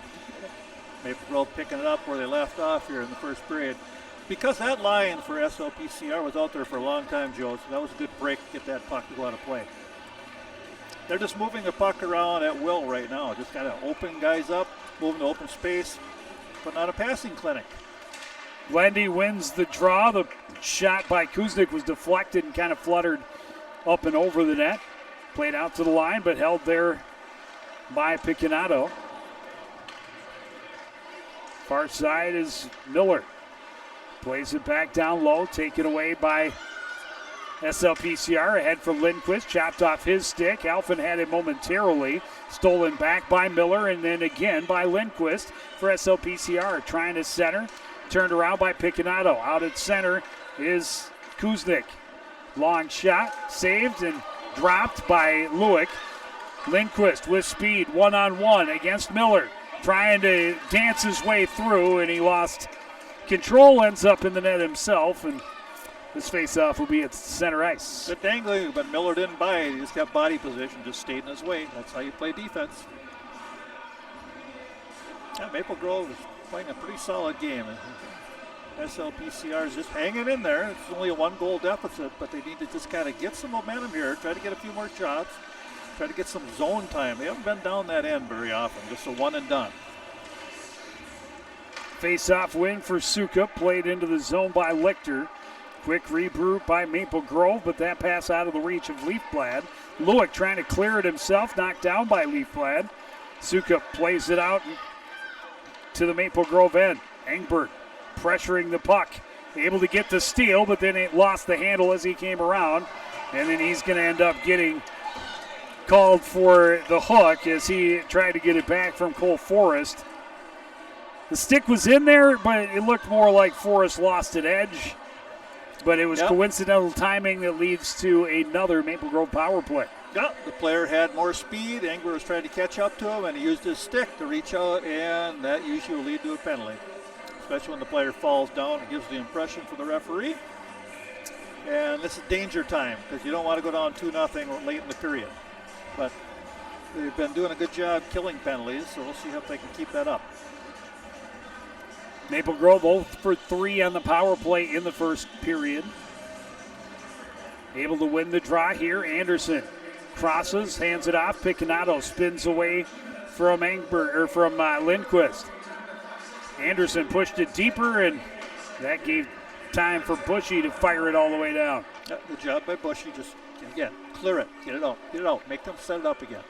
Maple Grove picking it up where they left off here in the first period. Because that line for SLPCR was out there for a long time, Joe, so that was a good break to get that puck to go out of play. They're just moving the puck around at will right now. Just kind of open guys up, moving to open space, putting on a passing clinic. Glendy wins the draw. The shot by Kuznick was deflected and kind of fluttered up and over the net. Played out to the line, but held there by Picanato. Far side is Miller. Plays it back down low, taken away by SLPCR. Ahead for Lindquist, chopped off his stick. Alphen had it momentarily. Stolen back by Miller, and then again by Lindquist for SLPCR. Trying to center, turned around by Picanato. Out at center is Kuznick. Long shot, saved and dropped by Lewick. Lindquist with speed, one-on-one against Miller. Trying to dance his way through, and he lost control, ends up in the net himself, and this face-off will be at center ice. Good dangling, but Miller didn't buy it. He just got body position, just stayed in his way. That's how you play defense. Yeah, Maple Grove is playing a pretty solid game. SLPCR is just hanging in there. It's only a 1-goal deficit, but they need to just kind of get some momentum here, try to get a few more shots, try to get some zone time. They haven't been down that end very often, just a one and done. Face-off win for Sukup, played into the zone by Lichter. Quick regroup by Maple Grove, but that pass out of the reach of Leafblad. Lewick trying to clear it himself, knocked down by Leafblad. Sukup plays it out to the Maple Grove end. Engbert pressuring the puck, able to get the steal, but then it lost the handle as he came around, and then he's going to end up getting called for the hook as he tried to get it back from Cole Forrest. The stick was in there, but it looked more like Forrest lost at edge, but it was coincidental timing that leads to another Maple Grove power play. Yeah, the player had more speed. Engbert was trying to catch up to him, and he used his stick to reach out, and that usually will lead to a penalty. Especially when the player falls down, it gives the impression for the referee. And this is danger time because you don't want to go down 2-0 late in the period. But they've been doing a good job killing penalties, so we'll see if they can keep that up. Maple Grove 0 for 3 on the power play in the first period. Able to win the draw here. Anderson crosses, hands it off. Picanato spins away from Lindquist. Anderson pushed it deeper, and that gave time for Bushy to fire it all the way down. Yeah, good job by Bushy. Just, again, clear it. Get it out. Make them set it up again.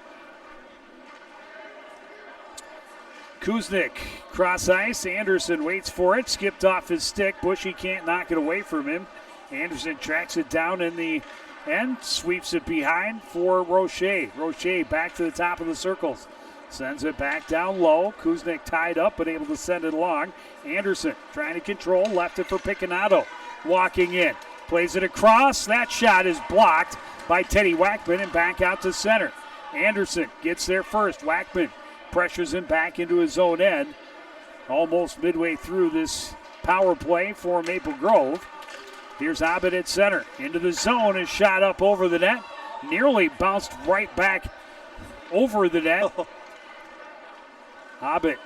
Kuznick, cross ice. Anderson waits for it. Skipped off his stick. Bushy can't knock it away from him. Anderson tracks it down in the end. Sweeps it behind for Roche. Roche back to the top of the circles. Sends it back down low. Kuznick tied up, but able to send it along. Anderson trying to control. Left it for Picanato. Walking in. Plays it across. That shot is blocked by Teddy Wackman and back out to center. Anderson gets there first. Wackman pressures him back into his own end. Almost midway through this power play for Maple Grove. Here's Abbott at center. Into the zone. Is shot up over the net. Nearly bounced right back over the net. Abbott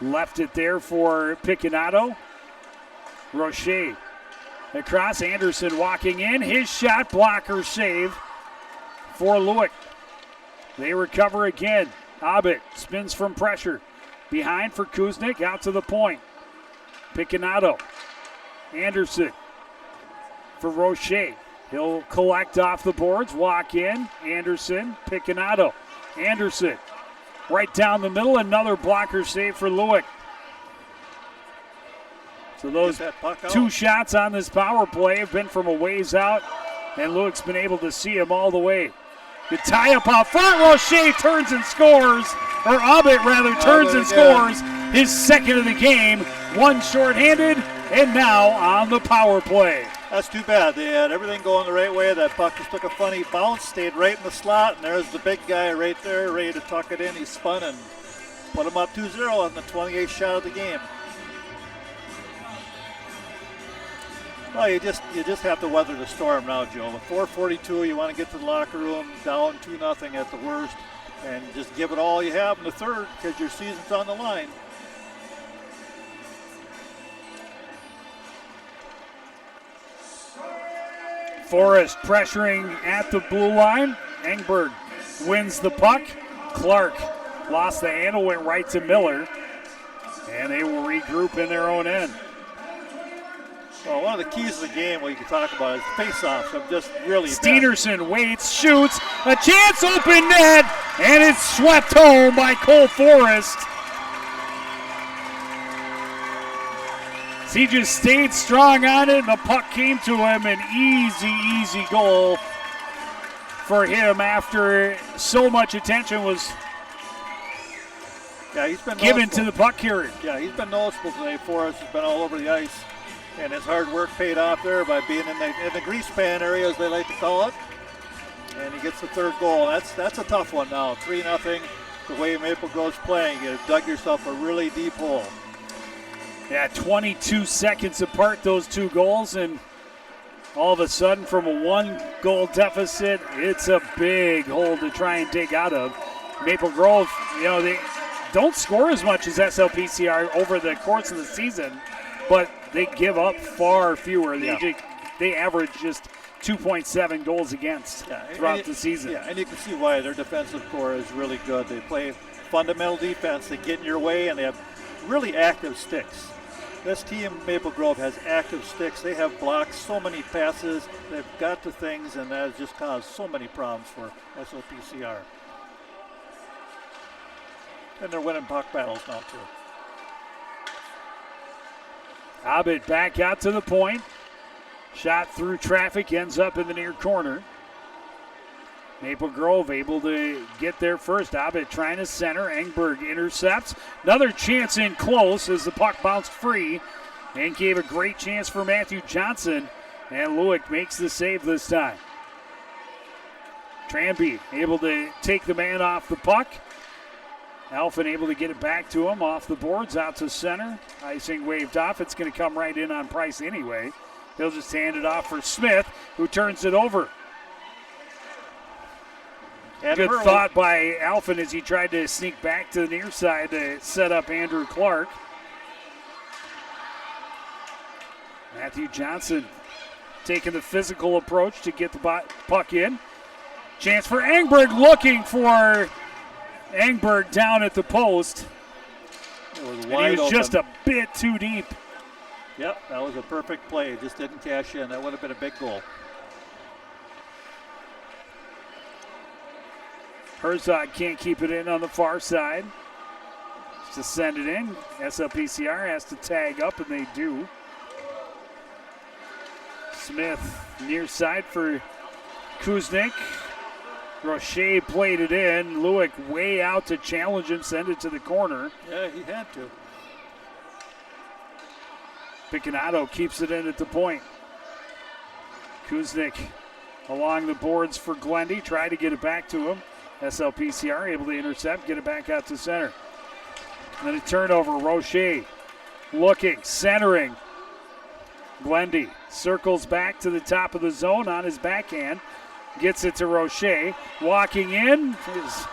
left it there for Picanato. Roche across. Anderson walking in. His shot, blocker save for Lewick. They recover again. Abbott spins from pressure. Behind for Kuznick, out to the point. Picanato. Anderson for Roche. He'll collect off the boards, walk in. Anderson, Picanato. Anderson right down the middle, another blocker save for Lewick. So those two shots on this power play have been from a ways out, and Lewick's been able to see him all the way. The tie up out front, Roche turns and scores, or Abbott rather turns and scores. his second of the game, one shorthanded, and now on the power play. That's too bad. They had everything going the right way. That puck just took a funny bounce, stayed right in the slot, and there's the big guy right there ready to tuck it in. He spun and put him up 2-0 on the 28th shot of the game. Well, you just have to weather the storm now, Joe. With 4:42, you want to get to the locker room down 2-0 at the worst, and just give it all you have in the third because your season's on the line. Forrest pressuring at the blue line. Engberg wins the puck. Clark lost the handle, went right to Miller, and they will regroup in their own end. Well, one of the keys of the game we can talk about is face-offs. I'm just really Steenerson waits, shoots, a chance, open net, and it's swept home by Cole Forrest. He just stayed strong on it, and the puck came to him. An easy goal for him after so much attention was he's been given to the puck carrier. Yeah, he's been noticeable today. Forrest has been all over the ice, and his hard work paid off there by being in the grease pan area, as they like to call it. And he gets the third goal. That's a tough one now. 3-0. The way Maple Grove's playing, you dug yourself a really deep hole. Yeah, 22 seconds apart, those two goals, and all of a sudden from a one-goal deficit, it's a big hole to try and dig out of. Maple Grove, they don't score as much as SLPCR over the course of the season, but they give up far fewer. They average just 2.7 goals against throughout the season. Yeah, and you can see why. Their defensive core is really good. They play fundamental defense. They get in your way, and they have really active sticks. This team, Maple Grove, has active sticks. They have blocked so many passes. They've got to things, and that has just caused so many problems for SLPCR. And they're winning puck battles now, too. Abbott back out to the point. Shot through traffic, ends up in the near corner. Maple Grove able to get there first. Abbott trying to center. Engberg intercepts. Another chance in close as the puck bounced free and gave a great chance for Matthew Johnson. And Lewick makes the save this time. Tranby able to take the man off the puck. Alphen able to get it back to him off the boards out to center. Icing waved off. It's going to come right in on Price anyway. He'll just hand it off for Smith, who turns it over. Good thought by Alphen as he tried to sneak back to the near side to set up Andrew Clark. Matthew Johnson taking the physical approach to get the puck in. Chance for Engberg, looking for Engberg down at the post. And he was just a bit too deep. Yep, that was a perfect play. Just didn't cash in. That would have been a big goal. Herzog can't keep it in on the far side. Just to send it in. SLPCR has to tag up, and they do. Smith near side for Kuznick. Roche played it in. Lewick way out to challenge him, send it to the corner. Yeah, he had to. Picanato keeps it in at the point. Kuznick along the boards for Glendy. Try to get it back to him. SLPCR able to intercept, get it back out to center. And then a turnover. Roche looking, centering. Glendy circles back to the top of the zone on his backhand. Gets it to Roche. Walking in is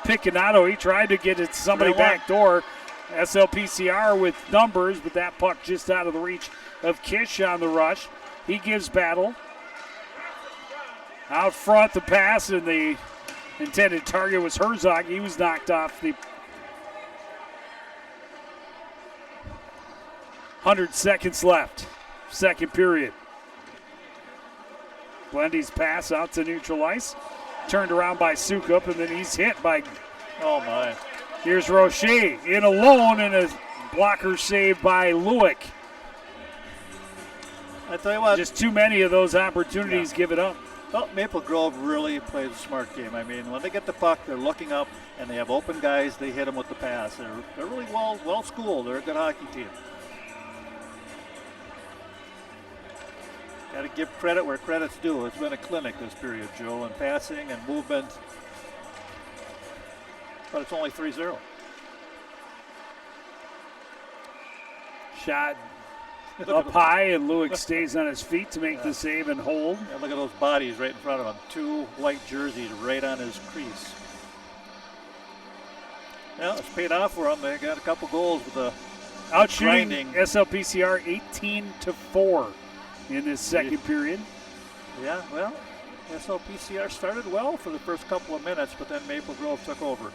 Picanato. He tried to get it to somebody back door. SLPCR with numbers, but that puck just out of the reach of Kish on the rush. He gives battle. Out front, the pass, and the intended target was Herzog. He was knocked off the 100 seconds left. Second period. Glendy's pass out to neutral ice. Turned around by Sukup, and then he's hit by... Oh, my. Here's Roche in alone, and a blocker save by Lewick. I tell you what. Just too many of those opportunities give it up. Well, Maple Grove really plays a smart game. I mean, when they get the puck, they're looking up, and they have open guys. They hit them with the pass. They're really well schooled. They're a good hockey team. Got to give credit where credit's due. It's been a clinic this period, Joe, in passing and movement. But it's only 3-0. Shot up high, and Lewick stays on his feet to make the save and hold. Yeah, look at those bodies right in front of him. 2 white jerseys right on his crease. Yeah, it's paid off for them. They got a couple goals with the outshooting SLPCR 18-4 in this second period. Yeah, well, SLPCR started well for the first couple of minutes, but then Maple Grove took over.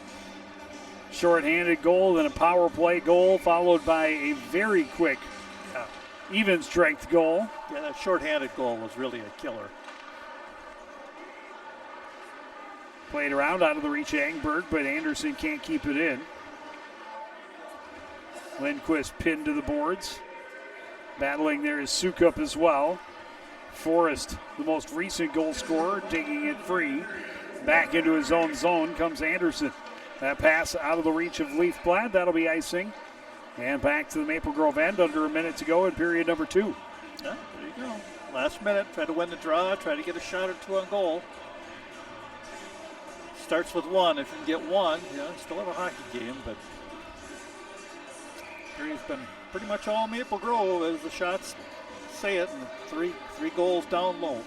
Short-handed goal, then a power play goal, followed by a very quick even strength goal. Yeah, that short-handed goal was really a killer. Played around out of the reach of Engberg, but Anderson can't keep it in. Lindquist pinned to the boards. Battling there is Sukup as well. Forrest, the most recent goal scorer, taking it free. Back into his own zone comes Anderson. That pass out of the reach of Leafblad. That'll be icing. And back to the Maple Grove end, under a minute to go in period number 2. Yeah, there you go. Last minute, try to win the draw, try to get a shot or 2 on goal. Starts with 1. If you can get 1, still have a hockey game, but period's been pretty much all Maple Grove as the shots say it, and three goals down low.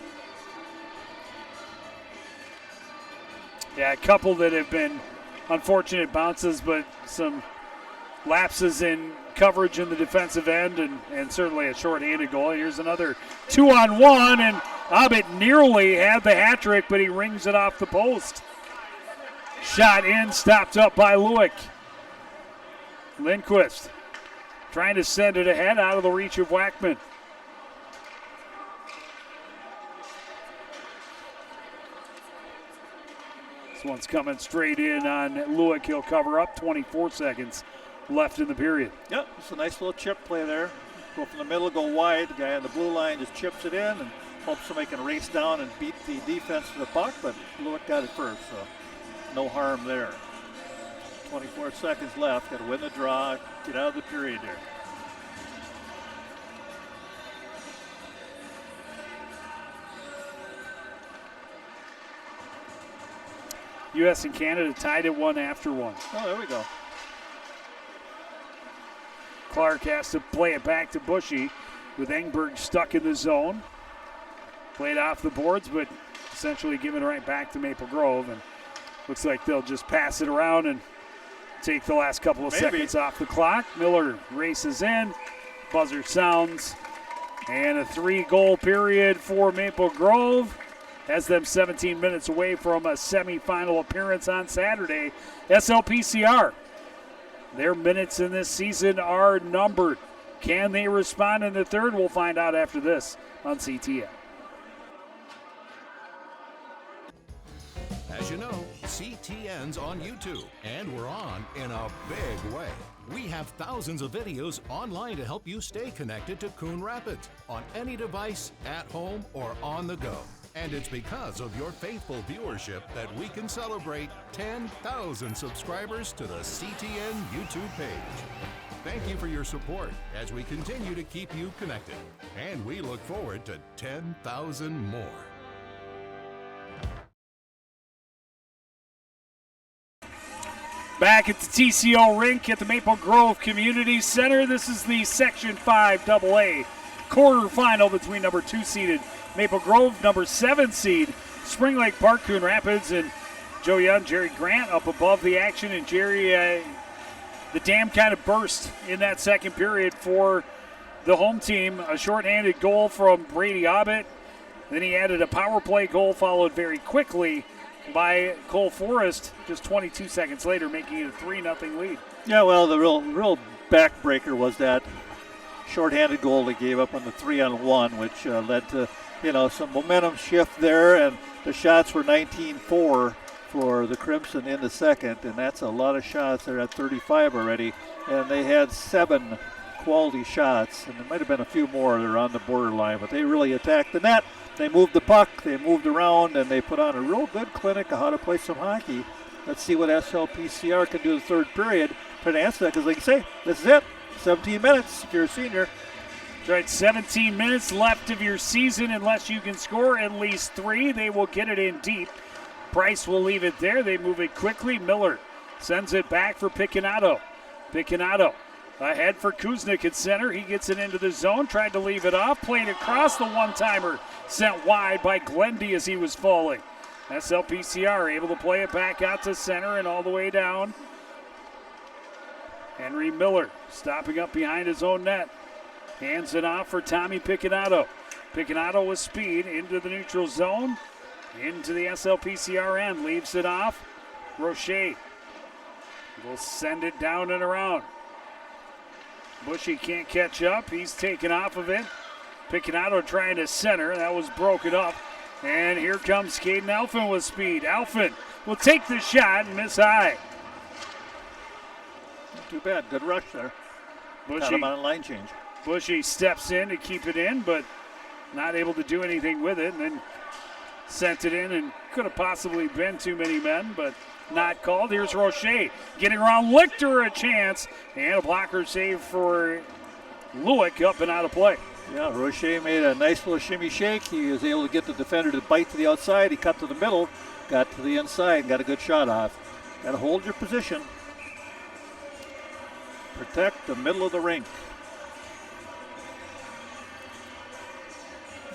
Yeah, a couple that have been unfortunate bounces, but some lapses in coverage in the defensive end, and certainly a short-handed goal. Here's another 2-on-1, and Abbott nearly had the hat trick, but he rings it off the post. Shot in, stopped up by Lewick. Lindquist trying to send it ahead out of the reach of Wackman. This one's coming straight in on Lewick. He'll cover up. 24 seconds left in the period. Yep, it's a nice little chip play there. Go from the middle, go wide. The guy on the blue line just chips it in and hopes somebody can race down and beat the defense to the puck, but Lewick got it first, so no harm there. 24 seconds left. Got to win the draw, get out of the period here. U.S. and Canada tied at 1 after 1. Oh, there we go. Clark has to play it back to Bushy with Engberg stuck in the zone. Played off the boards, but essentially giving it right back to Maple Grove. And looks like they'll just pass it around and take the last couple of seconds off the clock. Miller races in. Buzzer sounds. And a 3-goal period for Maple Grove. Has them 17 minutes away from a semifinal appearance on Saturday. SLPCR, their minutes in this season are numbered. Can they respond in the third? We'll find out after this on CTN. As you know, CTN's on YouTube, and we're on in a big way. We have thousands of videos online to help you stay connected to Coon Rapids on any device, at home, or on the go. And it's because of your faithful viewership that we can celebrate 10,000 subscribers to the CTN YouTube page. Thank you for your support as we continue to keep you connected. And we look forward to 10,000 more. Back at the TCO rink at the Maple Grove Community Center. This is the Section 5 AA quarterfinal between number 2 seeded Maple Grove, number 7 seed Spring Lake Park, Coon Rapids, and Joe Young, Jerry Grant up above the action. And Jerry, the dam kind of burst in that second period for the home team. A shorthanded goal from Brady Abbott. Then he added a power play goal, followed very quickly by Cole Forrest just 22 seconds later, making it a 3-0 lead. Yeah, well, the real backbreaker was that shorthanded goal they gave up on the 3-on-1, which led to some momentum shift there, and the shots were 19-4 for the Crimson in the second, and that's a lot of shots. They're at 35 already, and they had 7 quality shots, and there might have been a few more that are on the borderline, but they really attacked the net. They moved the puck, they moved around, and they put on a real good clinic of how to play some hockey. Let's see what SLPCR can do in the third period. Try to answer that, because like you say, this is it. 17 minutes if you're a senior. That's right, 17 minutes left of your season. Unless you can score at least 3, they will get it in deep. Price will leave it there. They move it quickly. Miller sends it back for Picanato. Picanato ahead for Kuznick at center. He gets it into the zone, tried to leave it off, played across the one-timer, sent wide by Glendy as he was falling. SLPCR able to play it back out to center and all the way down. Henry Miller stopping up behind his own net. Hands it off for Tommy Picanato. Picanato with speed into the neutral zone, into the SLPCR end, leaves it off. Roche will send it down and around. Bushy can't catch up. He's taken off of it. Picanato trying to center. That was broken up. And here comes Caden Alphin with speed. Alphin will take the shot and miss high. Not too bad. Good rush there. Got Bushy, him on a line change. Bushy steps in to keep it in, but not able to do anything with it. And then sent it in, and could have possibly been too many men, but not called. Here's Roche getting around Lichter a chance, and a blocker save for Lewick up and out of play. Yeah, Roche made a nice little shimmy shake. He was able to get the defender to bite to the outside. He cut to the middle, got to the inside, and got a good shot off. Got to hold your position. Protect the middle of the rink.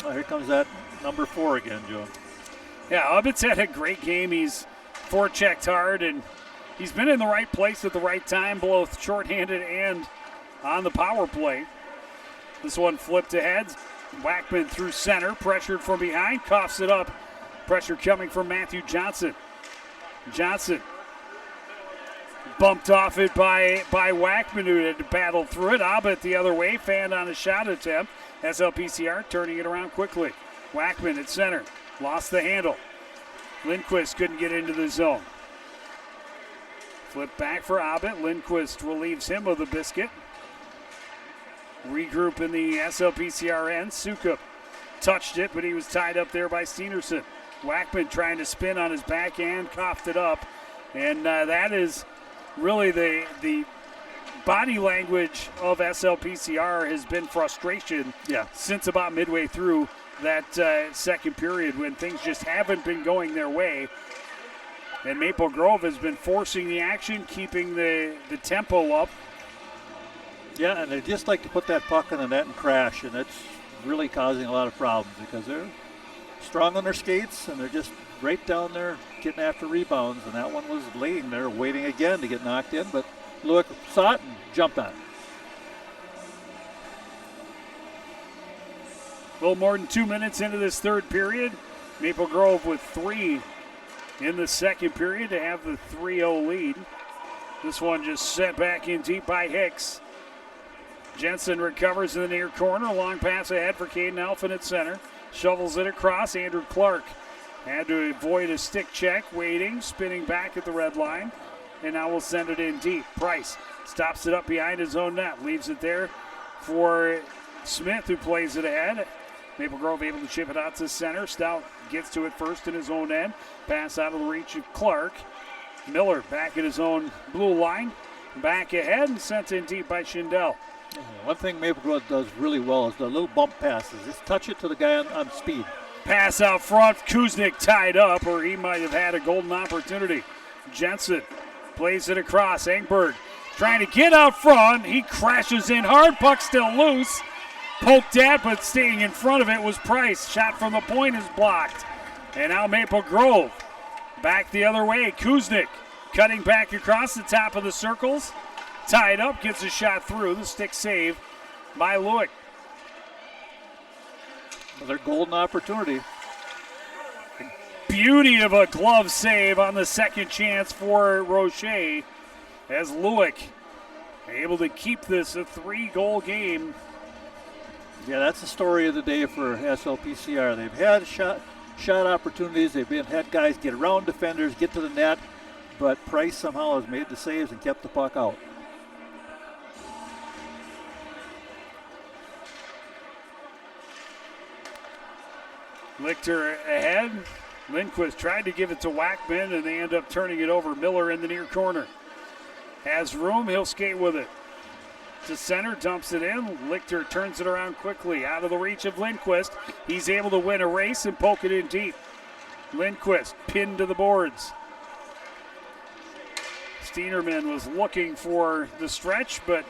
Oh, here comes that number 4 again, Joe. Yeah, Ubbets had a great game. He's forechecked hard, and he's been in the right place at the right time, both shorthanded and on the power play. This one flipped ahead. Wackman through center, pressured from behind, coughs it up. Pressure coming from Matthew Johnson. Johnson bumped off it by Wackman, who had to battle through it. Abbott the other way, fanned on a shot attempt. SLPCR turning it around quickly. Wackman at center, lost the handle. Lindquist couldn't get into the zone. Flip back for Abbott. Lindquist relieves him of the biscuit. Regroup in the SLPCR end. Sukup touched it, but he was tied up there by Steenerson. Wackman trying to spin on his backhand, coughed it up. And that is really the body language of SLPCR has been frustration since about midway through that second period, when things just haven't been going their way. And Maple Grove has been forcing the action, keeping the tempo up. Yeah, and they just like to put that puck in the net and crash, and it's really causing a lot of problems because they're strong on their skates and they're just right down there getting after rebounds. And that one was laying there waiting again to get knocked in, but Lewick saw it and jumped on it. A little more than 2 minutes into this third period. Maple Grove with 3 in the second period to have the 3-0 lead. This one just sent back in deep by Hicks. Jensen recovers in the near corner. Long pass ahead for Caden Alphin at center. Shovels it across. Andrew Clark had to avoid a stick check. Waiting, spinning back at the red line. And now we'll send it in deep. Price stops it up behind his own net. Leaves it there for Smith, who plays it ahead. Maple Grove able to chip it out to center. Stout gets to it first in his own end. Pass out of the reach of Clark. Miller back at his own blue line. Back ahead and sent in deep by Schindel. One thing Maple Grove does really well is the little bump passes. Just touch it to the guy on speed. Pass out front. Kuznick tied up, or he might have had a golden opportunity. Jensen plays it across. Engberg trying to get out front. He crashes in hard. Puck still loose. Poked at, but staying in front of it was Price. Shot from the point is blocked. And now Maple Grove back the other way. Kuznick cutting back across the top of the circles. Tied up, gets a shot through. The stick save by Lewick. Another golden opportunity. Beauty of a glove save on the second chance for Roche, as Lewick able to keep this a 3-goal game. Yeah, that's the story of the day for SLPCR. They've had shot opportunities. They've had guys get around defenders, get to the net, but Price somehow has made the saves and kept the puck out. Lichter ahead. Lindquist tried to give it to Wackman, and they end up turning it over. Miller in the near corner. Has room, he'll skate with it. To center, dumps it in. Lichter turns it around quickly. Out of the reach of Lindquist. He's able to win a race and poke it in deep. Lindquist pinned to the boards. Steinerman was looking for the stretch, but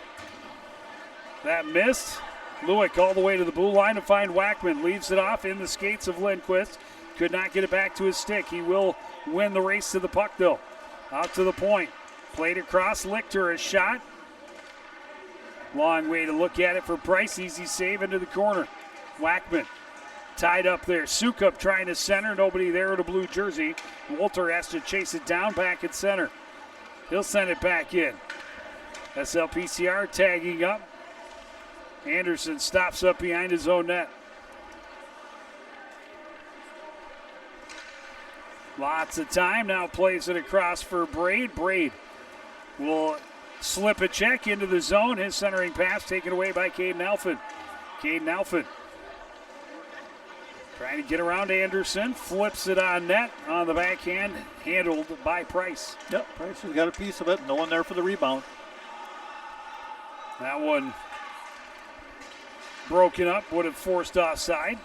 that missed. Lewick all the way to the blue line to find Wackman. Leaves it off in the skates of Lindquist. Could not get it back to his stick. He will win the race to the puck, though. Out to the point. Played across. Lichter, a shot. Long way to look at it for Price. Easy save into the corner. Wackman tied up there. Sukup trying to center. Nobody there in a blue jersey. Walter has to chase it down back at center. He'll send it back in. SLPCR tagging up. Anderson stops up behind his own net. Lots of time. Now plays it across for Braid. Braid will slip a check into the zone. His centering pass taken away by Caden Alphin. Caden Alphin trying to get around Anderson. Flips it on net on the backhand. Handled by Price. Yep, Price has got a piece of it. No one there for the rebound. That one broken up. Would have forced offside.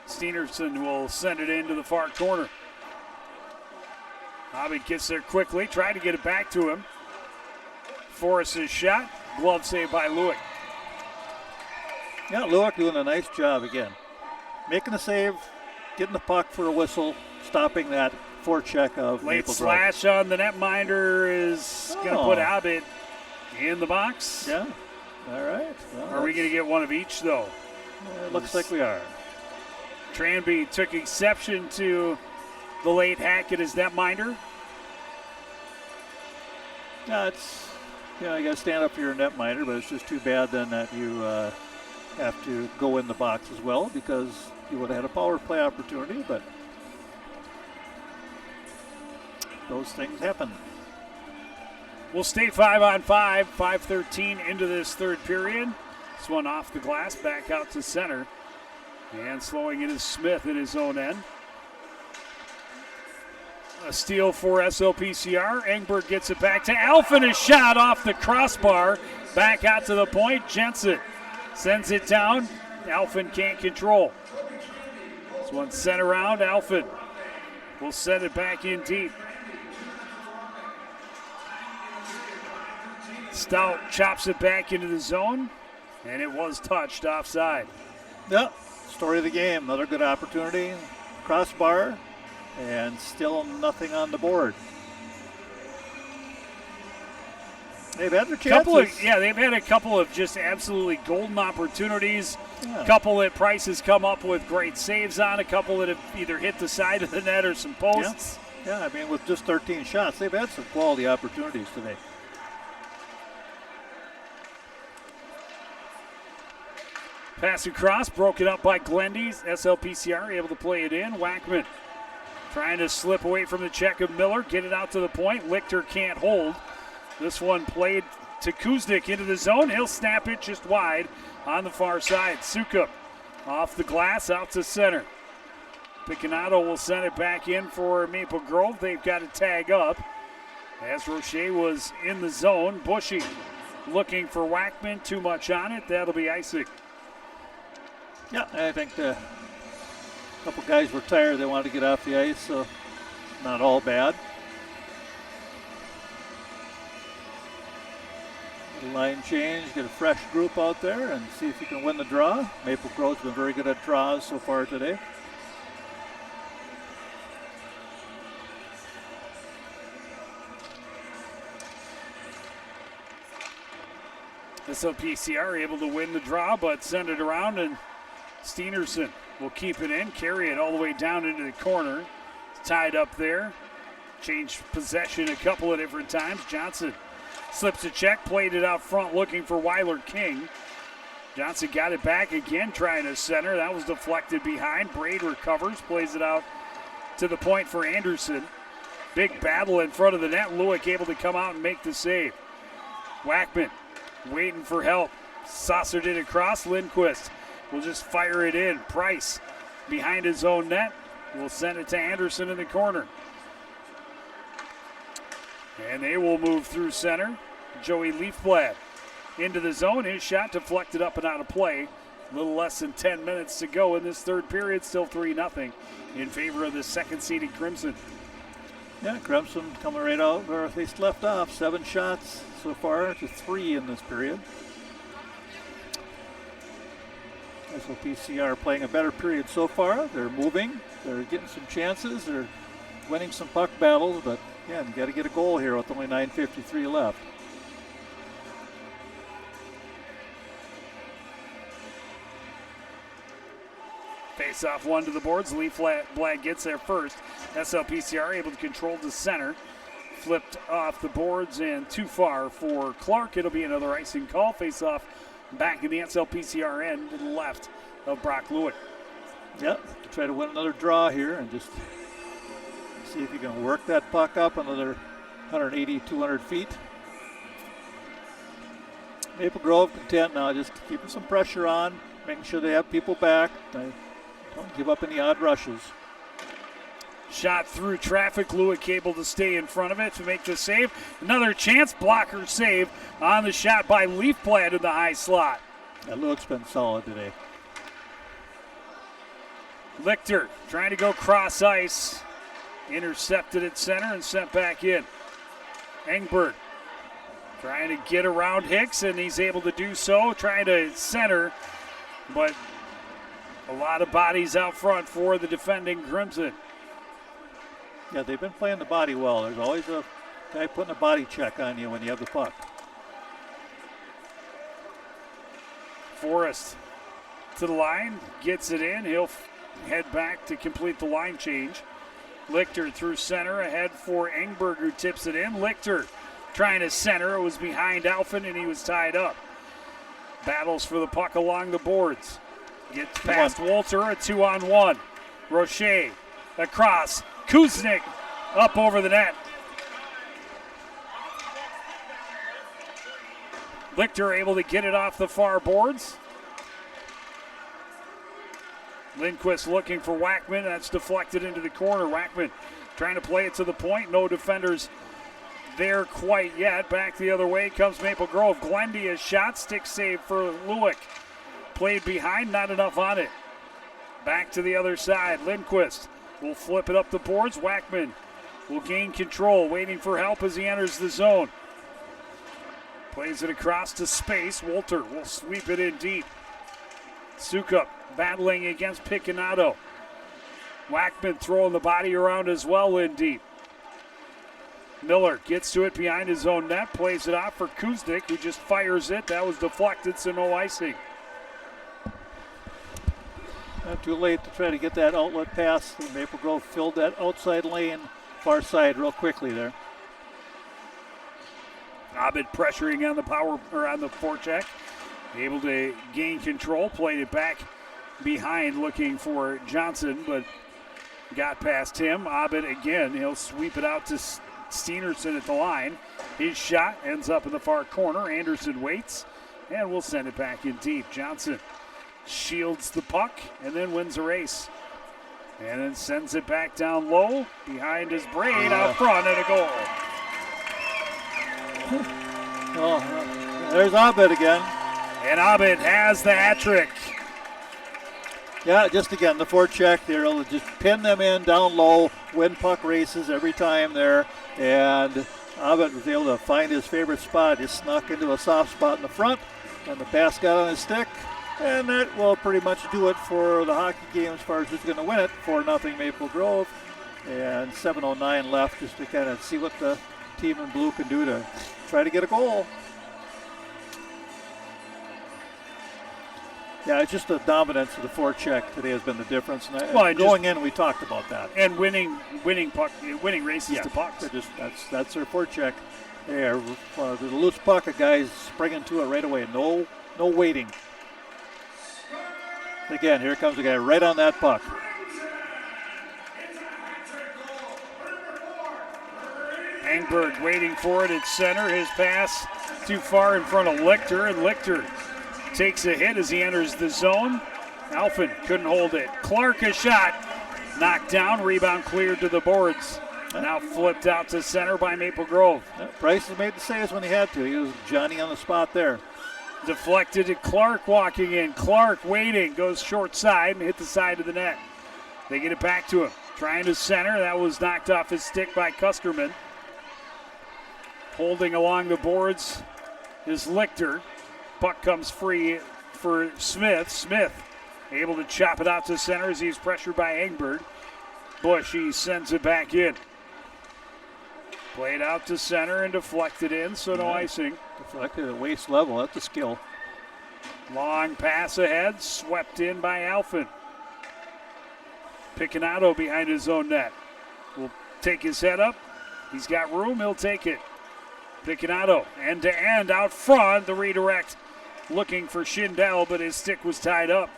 Steenerson will send it into the far corner. Hobbit gets there quickly. Tried to get it back to him. Forrest's shot. Glove saved by Lewick. Yeah, Lewick doing a nice job again. Making the save, getting the puck for a whistle, stopping that forecheck of Late Maple slash on the netminder is going to put Hobbit in the box. Yeah, all right. Well, are we going to get one of each, though? It looks like we are. Tranby took exception to the late hack at his netminder. Yeah, you got to stand up for your netminder, but it's just too bad then that you have to go in the box as well because you would have had a power play opportunity, but those things happen. We'll stay 5-on-5, 5:13 into this third period. This one off the glass, back out to center. And slowing it is Smith in his own end. A steal for SLPCR. Engberg gets it back to Alphin. A shot off the crossbar. Back out to the point. Jensen sends it down. Alphin can't control. This one sent around. Alphin will send it back in deep. Stout chops it back into the zone. And it was touched offside. Yep. Story of the game. Another good opportunity. Crossbar. And still nothing on the board. They've had their chances. They've had a couple of just absolutely golden opportunities. A couple that Price has come up with great saves on. A couple that have either hit the side of the net or some posts. Yeah, I mean, with just 13 shots, they've had some quality opportunities today. Pass across, broken up by Glendy's. SLPCR able to play it in. Wackman trying to slip away from the check of Miller. Get it out to the point. Lichter can't hold. This one played to Kuznick into the zone. He'll snap it just wide on the far side. Sukup off the glass out to center. Picanato will send it back in for Maple Grove. They've got to tag up as Roche was in the zone. Bushy looking for Wackman. Too much on it. That'll be icing. Yeah, I think a couple guys were tired. They wanted to get off the ice, so not all bad. Line change, get a fresh group out there and see if you can win the draw. Maple Grove's been very good at draws so far today. SLPCR able to win the draw, but send it around, and Steenerson will keep it in, carry it all the way down into the corner. It's tied up there. Changed possession a couple of different times. Johnson slips a check, played it out front looking for Weiler King. Johnson got it back again, trying to center. That was deflected behind. Braid recovers, plays it out to the point for Anderson. Big battle in front of the net. Lewick able to come out and make the save. Wackman waiting for help. Saucered it across. Lindquist will just fire it in. Price behind his own net. Will send it to Anderson in the corner. And they will move through center. Joey Leafblad into the zone. His shot deflected up and out of play. A little less than 10 minutes to go in this third period. Still 3-0 in favor of the second-seeded Crimson. Yeah, Crimson coming right out where they left off. 7 shots so far to 3 in this period. SLPCR playing a better period so far. They're moving. They're getting some chances. They're winning some puck battles, but yeah, got to get a goal here with only 9:53 left. Face off one to the boards. Leafblad gets there first. SLPCR able to control the center. Flipped off the boards and too far for Clark. It'll be another icing call. Face off back in the SLPCR end to the left of Brock Lewick. Yep, try to win another draw here and just see if you can work that puck up another 180, 200 feet. Maple Grove content now, just keeping some pressure on, making sure they have people back. They don't give up any odd rushes. Shot through traffic. Lewick able to stay in front of it to make the save. Another chance. Blocker save on the shot by Leafblad in the high slot. Yeah, Lewick's been solid today. Lichter trying to go cross ice. Intercepted at center and sent back in. Engberg trying to get around Hicks, and he's able to do so. Trying to center, but a lot of bodies out front for the defending Crimson. Yeah, they've been playing the body well. There's always a guy putting a body check on you when you have the puck. Forrest to the line, gets it in. He'll head back to complete the line change. Lichter through center, ahead for Engberg, who tips it in. Lichter trying to center. It was behind Alphen, and he was tied up. Battles for the puck along the boards. Gets past Walter, a 2-on-1. Roche across. Kuznick up over the net. Lichter able to get it off the far boards. Lindquist looking for Wackman. That's deflected into the corner. Wackman trying to play it to the point. No defenders there quite yet. Back the other way comes Maple Grove. Glendia's shot. Stick save for Lewick. Played behind, not enough on it. Back to the other side. Lindquist will flip it up the boards. Wackman will gain control, waiting for help as he enters the zone. Plays it across to space. Walter will sweep it in deep. Sukup battling against Picconato. Wackman throwing the body around as well in deep. Miller gets to it behind his own net, plays it off for Kuznick, who just fires it. That was deflected, so no icing. Not too late to try to get that outlet pass. Maple Grove filled that outside lane, far side, real quickly there. Abed pressuring on the power or on the forecheck, able to gain control, played it back behind, looking for Johnson, but got past him. Abed again, he'll sweep it out to Steenerson at the line. His shot ends up in the far corner. Anderson waits and will send it back in deep. Johnson shields the puck and then wins the race. And then sends it back down low behind his braid out front and a goal. Oh, there's Abed again. And Abed has the hat trick. Yeah, just again, the forecheck there, will just pin them in down low, win puck races every time there. And Abed was able to find his favorite spot. Just snuck into a soft spot in the front, and the pass got on his stick. And that will pretty much do it for the hockey game as far as who's going to win it. 4-0 Maple Grove. And 7:09 left just to kind of see what the team in blue can do to try to get a goal. Yeah, it's just the dominance of the forecheck today has been the difference. And going in, we talked about that. And winning races to pucks. That's their forecheck. There, the loose puck, a guy's springing to it right away. No waiting. Again, here comes a guy right on that puck. Engberg waiting for it at center. His pass too far in front of Lichter, and Lichter takes a hit as he enters the zone. Alphen couldn't hold it. Clark a shot. Knocked down, rebound cleared to the boards. Now flipped out to center by Maple Grove. Price has made the saves when he had to. He was Johnny on the spot there. Deflected to Clark walking in. Clark waiting, goes short side and hit the side of the net. They get it back to him. Trying to center. That was knocked off his stick by Kusterman. Holding along the boards is Lichter. Puck comes free for Smith. Smith able to chop it out to center as he's pressured by Engberg. Bush, he sends it back in. Played out to center and deflected in, so no icing. Deflected at waist level. That's a skill. Long pass ahead, swept in by Alphen. Picanato behind his own net. Will take his head up. He's got room, he'll take it. Picanato, end to end, out front, the redirect. Looking for Schindel, but his stick was tied up.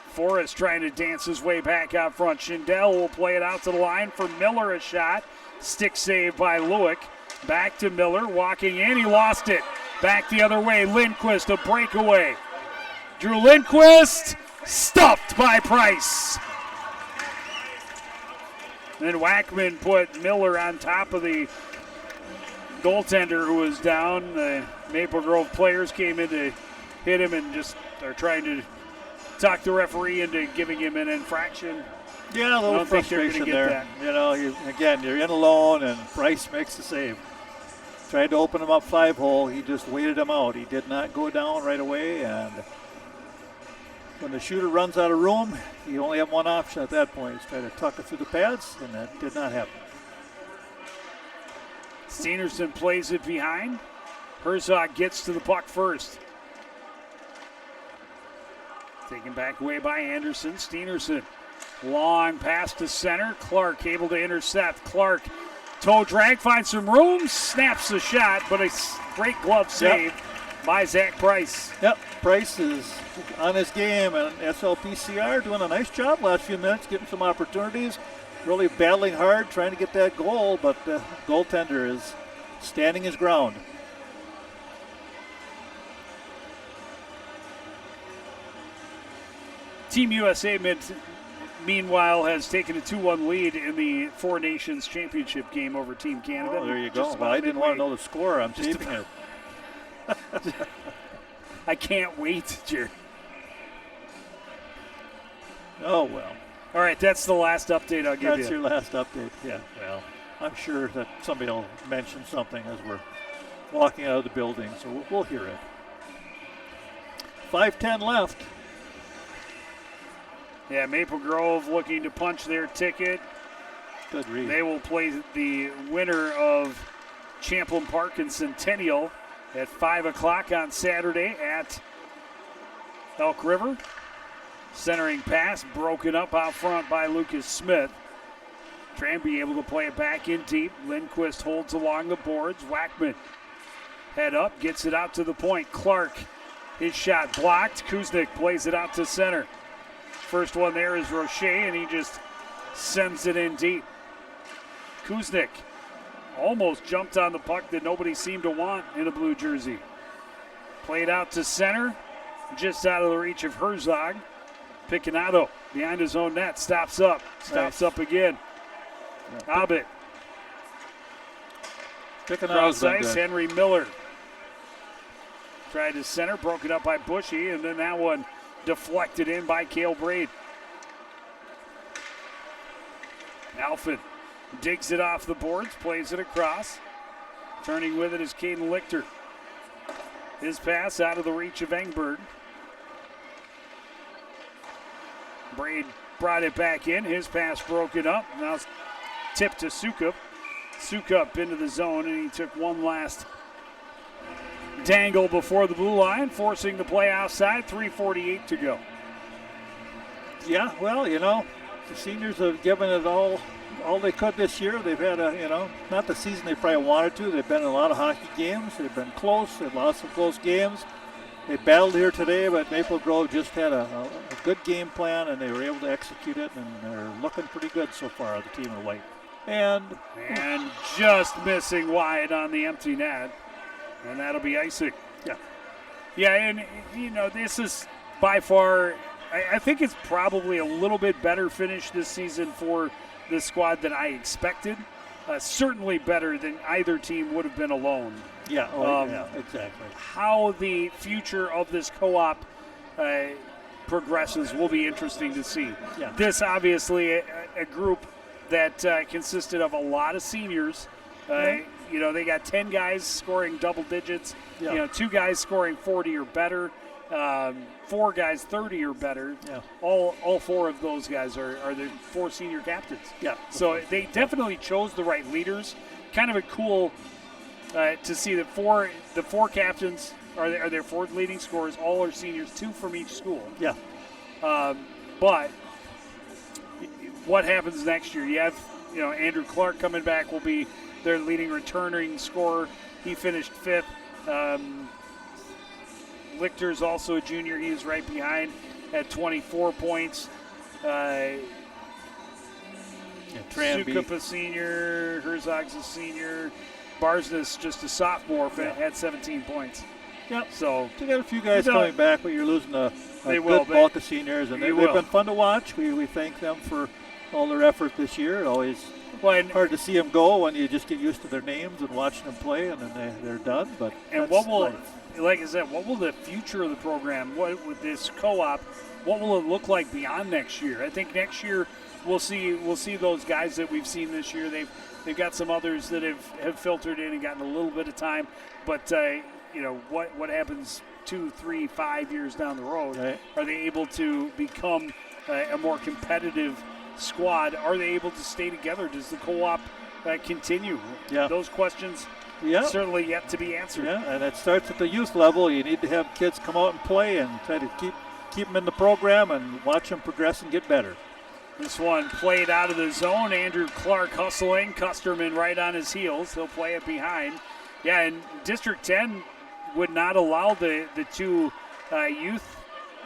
Forrest trying to dance his way back out front. Schindel will play it out to the line for Miller, a shot. Stick save by Lewick. Back to Miller, walking in, he lost it. Back the other way, Lindquist, a breakaway. Drew Lindquist, stuffed by Price. Then Wackman put Miller on top of the goaltender who was down. The Maple Grove players came in to hit him and just are trying to talk the referee into giving him an infraction. Yeah, a little frustration there. That. You know, you're in alone, and Price makes the save. Tried to open him up 5-hole. He just waited him out. He did not go down right away, and when the shooter runs out of room, you only have one option at that point. He's trying to tuck it through the pads, and that did not happen. Steenerson plays it behind. Herzog gets to the puck first. Taken back away by Anderson. Steenerson. Long pass to center. Clark able to intercept. Clark, toe drag, finds some room, snaps the shot, but a great glove save by Zach Price. Yep, Price is on his game, and SLPCR doing a nice job last few minutes, getting some opportunities, really battling hard, trying to get that goal, but the goaltender is standing his ground. Team USA meanwhile has taken a 2-1 lead in the Four Nations Championship game over Team Canada. Oh, there you go. Well, I didn't want to know the score. I'm saving it. I can't wait, Jerry. Oh, well. All right, that's the last update I'll give you. That's your last update. Yeah, well, I'm sure that somebody will mention something as we're walking out of the building, so we'll hear it. 5:10 left. Yeah, Maple Grove looking to punch their ticket. Good read. They will play the winner of Champlin Park and Centennial at 5 o'clock on Saturday at Elk River. Centering pass broken up out front by Lucas Smith. Tranby able to play it back in deep. Lindquist holds along the boards. Wackman head up, gets it out to the point. Clark, his shot blocked. Kuznick plays it out to center. First one there is Roche, and he just sends it in deep. Kuznick almost jumped on the puck that nobody seemed to want in a blue jersey. Played out to center, just out of the reach of Herzog. Picanato behind his own net, stops up up again. Abbott. Cross ice, Henry Miller. Tried to center, broken up by Bushy, and then that one deflected in by Cale Braid. Alphen digs it off the boards, plays it across. Turning with it is Caden Lichter. His pass out of the reach of Engberg. Braid brought it back in. His pass broken up. Now it's tipped to Sukup. Sukup into the zone, and he took one last dangle before the blue line, forcing the play outside. 3:48 to go. Yeah, well, you know, the seniors have given it all they could this year. They've had not the season they probably wanted to. They've been in a lot of hockey games. They've been close. They've lost some close games. They battled here today, but Maple Grove just had a good game plan, and they were able to execute it, and they're looking pretty good so far, the team in white. And just missing wide on the empty net, and that'll be icing. Yeah. Yeah, and, this is by far, I think it's probably a little bit better finish this season for this squad than I expected. Certainly better than either team would have been alone. Yeah, yeah, exactly. How the future of this co-op progresses will be interesting to see. Yeah. This obviously a group that consisted of a lot of seniors. They got 10 guys scoring double digits. Yeah. 2 guys scoring 40 or better. 4 guys 30 or better. Yeah. All 4 of those guys are the 4 senior captains. Yeah. So they definitely chose the right leaders. Kind of a cool to see that the 4 captains are their 4 leading scorers. All are seniors, 2 from each school. Yeah. But what happens next year? You have Andrew Clark coming back will be their leading returning scorer. He finished 5th. Lichter's also a junior. He is right behind at 24 points. Sukup a senior. Herzog's a senior. Barsness just a sophomore at 17 points. Yep. So you got a few guys coming back, but you're losing a good bulk of seniors, and they've been fun to watch. We thank them for all their effort this year. Always hard to see them go when you just get used to their names and watching them play, and then they're done. But like I said, what will the future of the program, what with this co-op, what will it look like beyond next year? I think next year we'll see those guys that we've seen this year. They've got some others that have filtered in and gotten a little bit of time, but what happens 2, 3, 5 years down the road? Right. Are they able to become a more competitive squad? Are they able to stay together? Does the co-op continue? Yeah. Those questions certainly yet to be answered. Yeah, and it starts at the youth level. You need to have kids come out and play and try to keep them in the program and watch them progress and get better. This one played out of the zone. Andrew Clark hustling. Custerman right on his heels. He'll play it behind. Yeah, and District 10 would not allow the 2 youth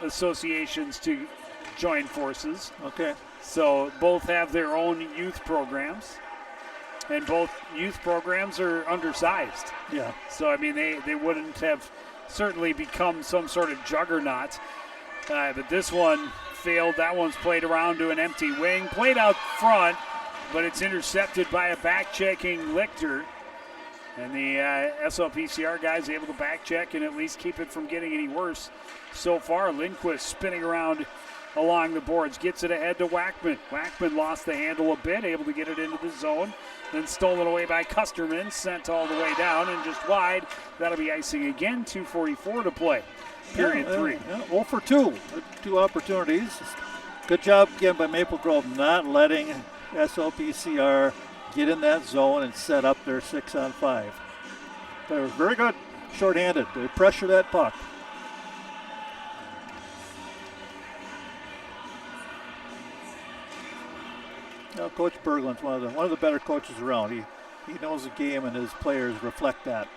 associations to join forces. Okay. So both have their own youth programs, and both youth programs are undersized. Yeah. So, I mean, they wouldn't have certainly become some sort of juggernaut. But this one failed. That one's played around to an empty wing. Played out front, but it's intercepted by a back-checking Lichter. And the SLPCR guys able to back-check and at least keep it from getting any worse. So far, Lindquist spinning around along the boards, gets it ahead to Wackman. Wackman lost the handle a bit, able to get it into the zone, then stolen away by Custerman, sent all the way down and just wide. That'll be icing again, 2:44 to play. Period 3. 0 for 2. 2 opportunities. Good job again by Maple Grove not letting SLPCR get in that zone and set up their 6-on-5. They were very good shorthanded. They pressure that puck. Coach Berglund's one of the better coaches around. He knows the game, and his players reflect that.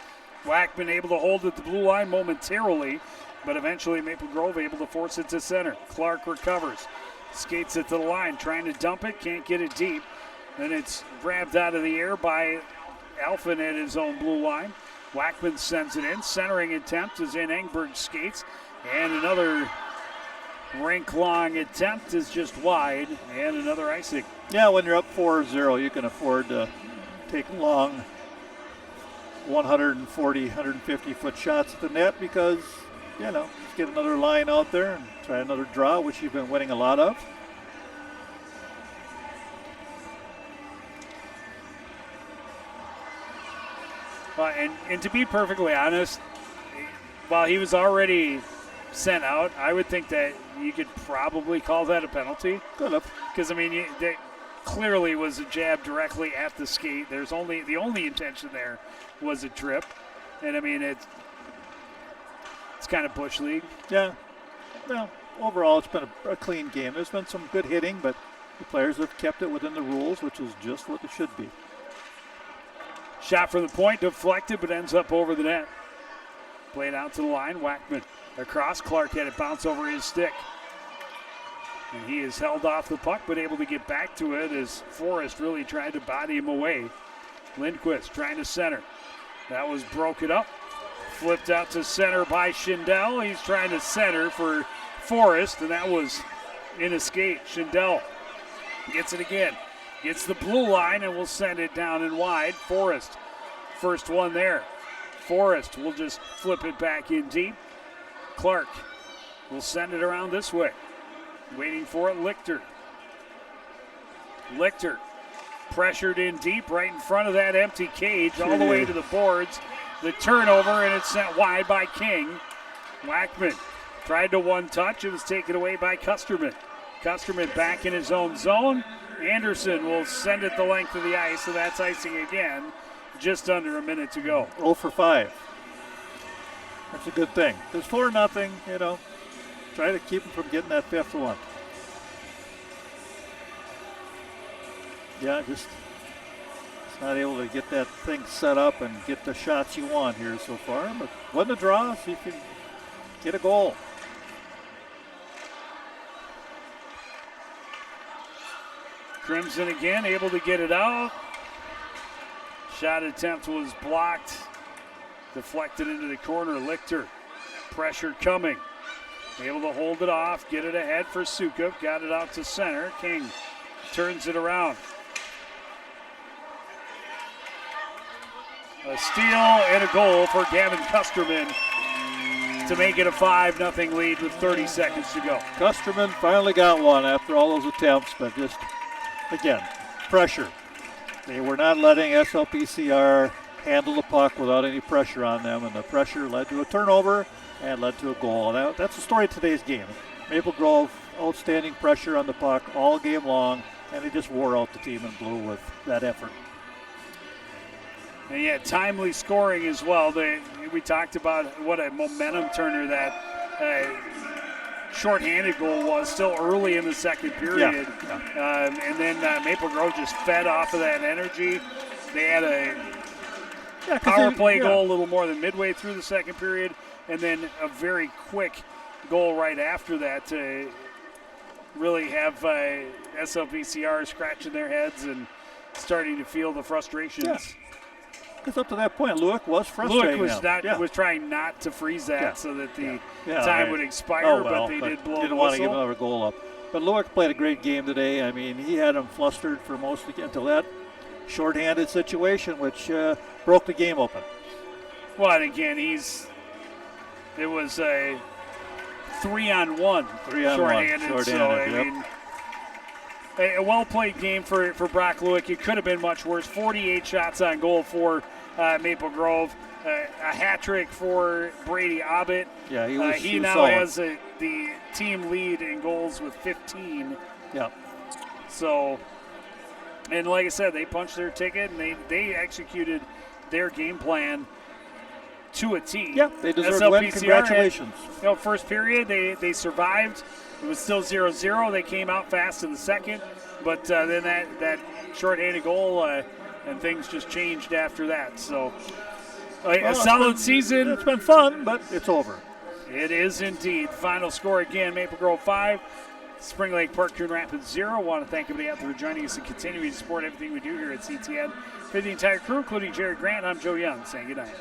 Wackman able to hold at the blue line momentarily, but eventually Maple Grove able to force it to center. Clark recovers, skates it to the line, trying to dump it, can't get it deep. Then it's grabbed out of the air by Alphen at his own blue line. Wackman sends it in. Centering attempt is in. Engberg skates, and another rink-long attempt is just wide, and another icing. Yeah, when you're up 4-0, you can afford to take long 140, 150-foot shots at the net because, just get another line out there and try another draw, which you've been winning a lot of. And to be perfectly honest, while he was already sent out, I would think that you could probably call that a penalty. Good enough. Because, that clearly was a jab directly at the skate. The only intention there was a trip. And, it's kind of Bush League. Yeah. Well, overall, it's been a clean game. There's been some good hitting, but the players have kept it within the rules, which is just what it should be. Shot from the point, deflected, but ends up over the net. Played out to the line. Wackman across. Clark had it bounce over his stick. And he is held off the puck, but able to get back to it as Forrest really tried to body him away. Lindquist trying to center. That was broken up. Flipped out to center by Schindel. He's trying to center for Forrest, and that was in escape. Schindel gets it again. Gets the blue line and will send it down and wide. Forrest, first one there. Forrest will just flip it back in deep. Clark will send it around this way. Waiting for it, Lichter. Lichter pressured in deep right in front of that empty cage all the way to the boards. The turnover, and it's sent wide by King. Wackman tried to one touch. It was taken away by Custerman. Custerman back in his own zone. Anderson will send it the length of the ice, so that's icing again. Just under a minute to go. 0 for 5. That's a good thing. There's 4-0, you know. Try to keep them from getting that fifth one. Yeah, just not able to get that thing set up and get the shots you want here so far. But win the draw, see if you can get a goal. Crimson again, able to get it out. Shot attempt was blocked. Deflected into the corner. Lichter, pressure coming. Able to hold it off, get it ahead for Sukup. Got it out to center. King turns it around. A steal and a goal for Gavin Custerman to make it a 5-0 lead with 30 seconds to go. Custerman finally got one after all those attempts, but just, again, pressure. They were not letting SLPCR handle the puck without any pressure on them, and the pressure led to a turnover and led to a goal. And that's the story of today's game. Maple Grove, outstanding pressure on the puck all game long, and they just wore out the team in blue with that effort. And yet timely scoring as well. We talked about what a momentum turner that shorthanded goal was still early in the second period. Yeah. And then Maple Grove just fed off of that energy. They had a power play goal a little more than midway through the second period, and then a very quick goal right after that to really have SLPCR scratching their heads and starting to feel the frustrations. Yeah. Because up to that point, Luick was frustrating. Luick was trying not to freeze that so that the time would expire, but they did blow the whistle. Didn't want to give another goal up. But Luick played a great game today. I mean, he had him flustered for most of the until that shorthanded situation, which broke the game open. Well, and again, it was a 3-on-1 shorthanded. So, I mean, a well-played game for Brock Luick. It could have been much worse. 48 shots on goal for Maple Grove. A hat trick for Brady Abbott. Yeah, he now solid. has the team lead in goals with 15. Yeah. So, and like I said, they punched their ticket and they executed their game plan to a T. Yeah, they deserve to win. Congratulations. First period, they survived. It was still 0-0. They came out fast in the second, but then that shorthanded goal and things just changed after that. So a solid season. It's been fun, but it's over. It is indeed. Final score again, Maple Grove 5, Spring Lake Park, Coon Rapids 0. I want to thank everybody out there for joining us and continuing to support everything we do here at CTN. For the entire crew, including Jared Grant, I'm Joe Young, saying good night.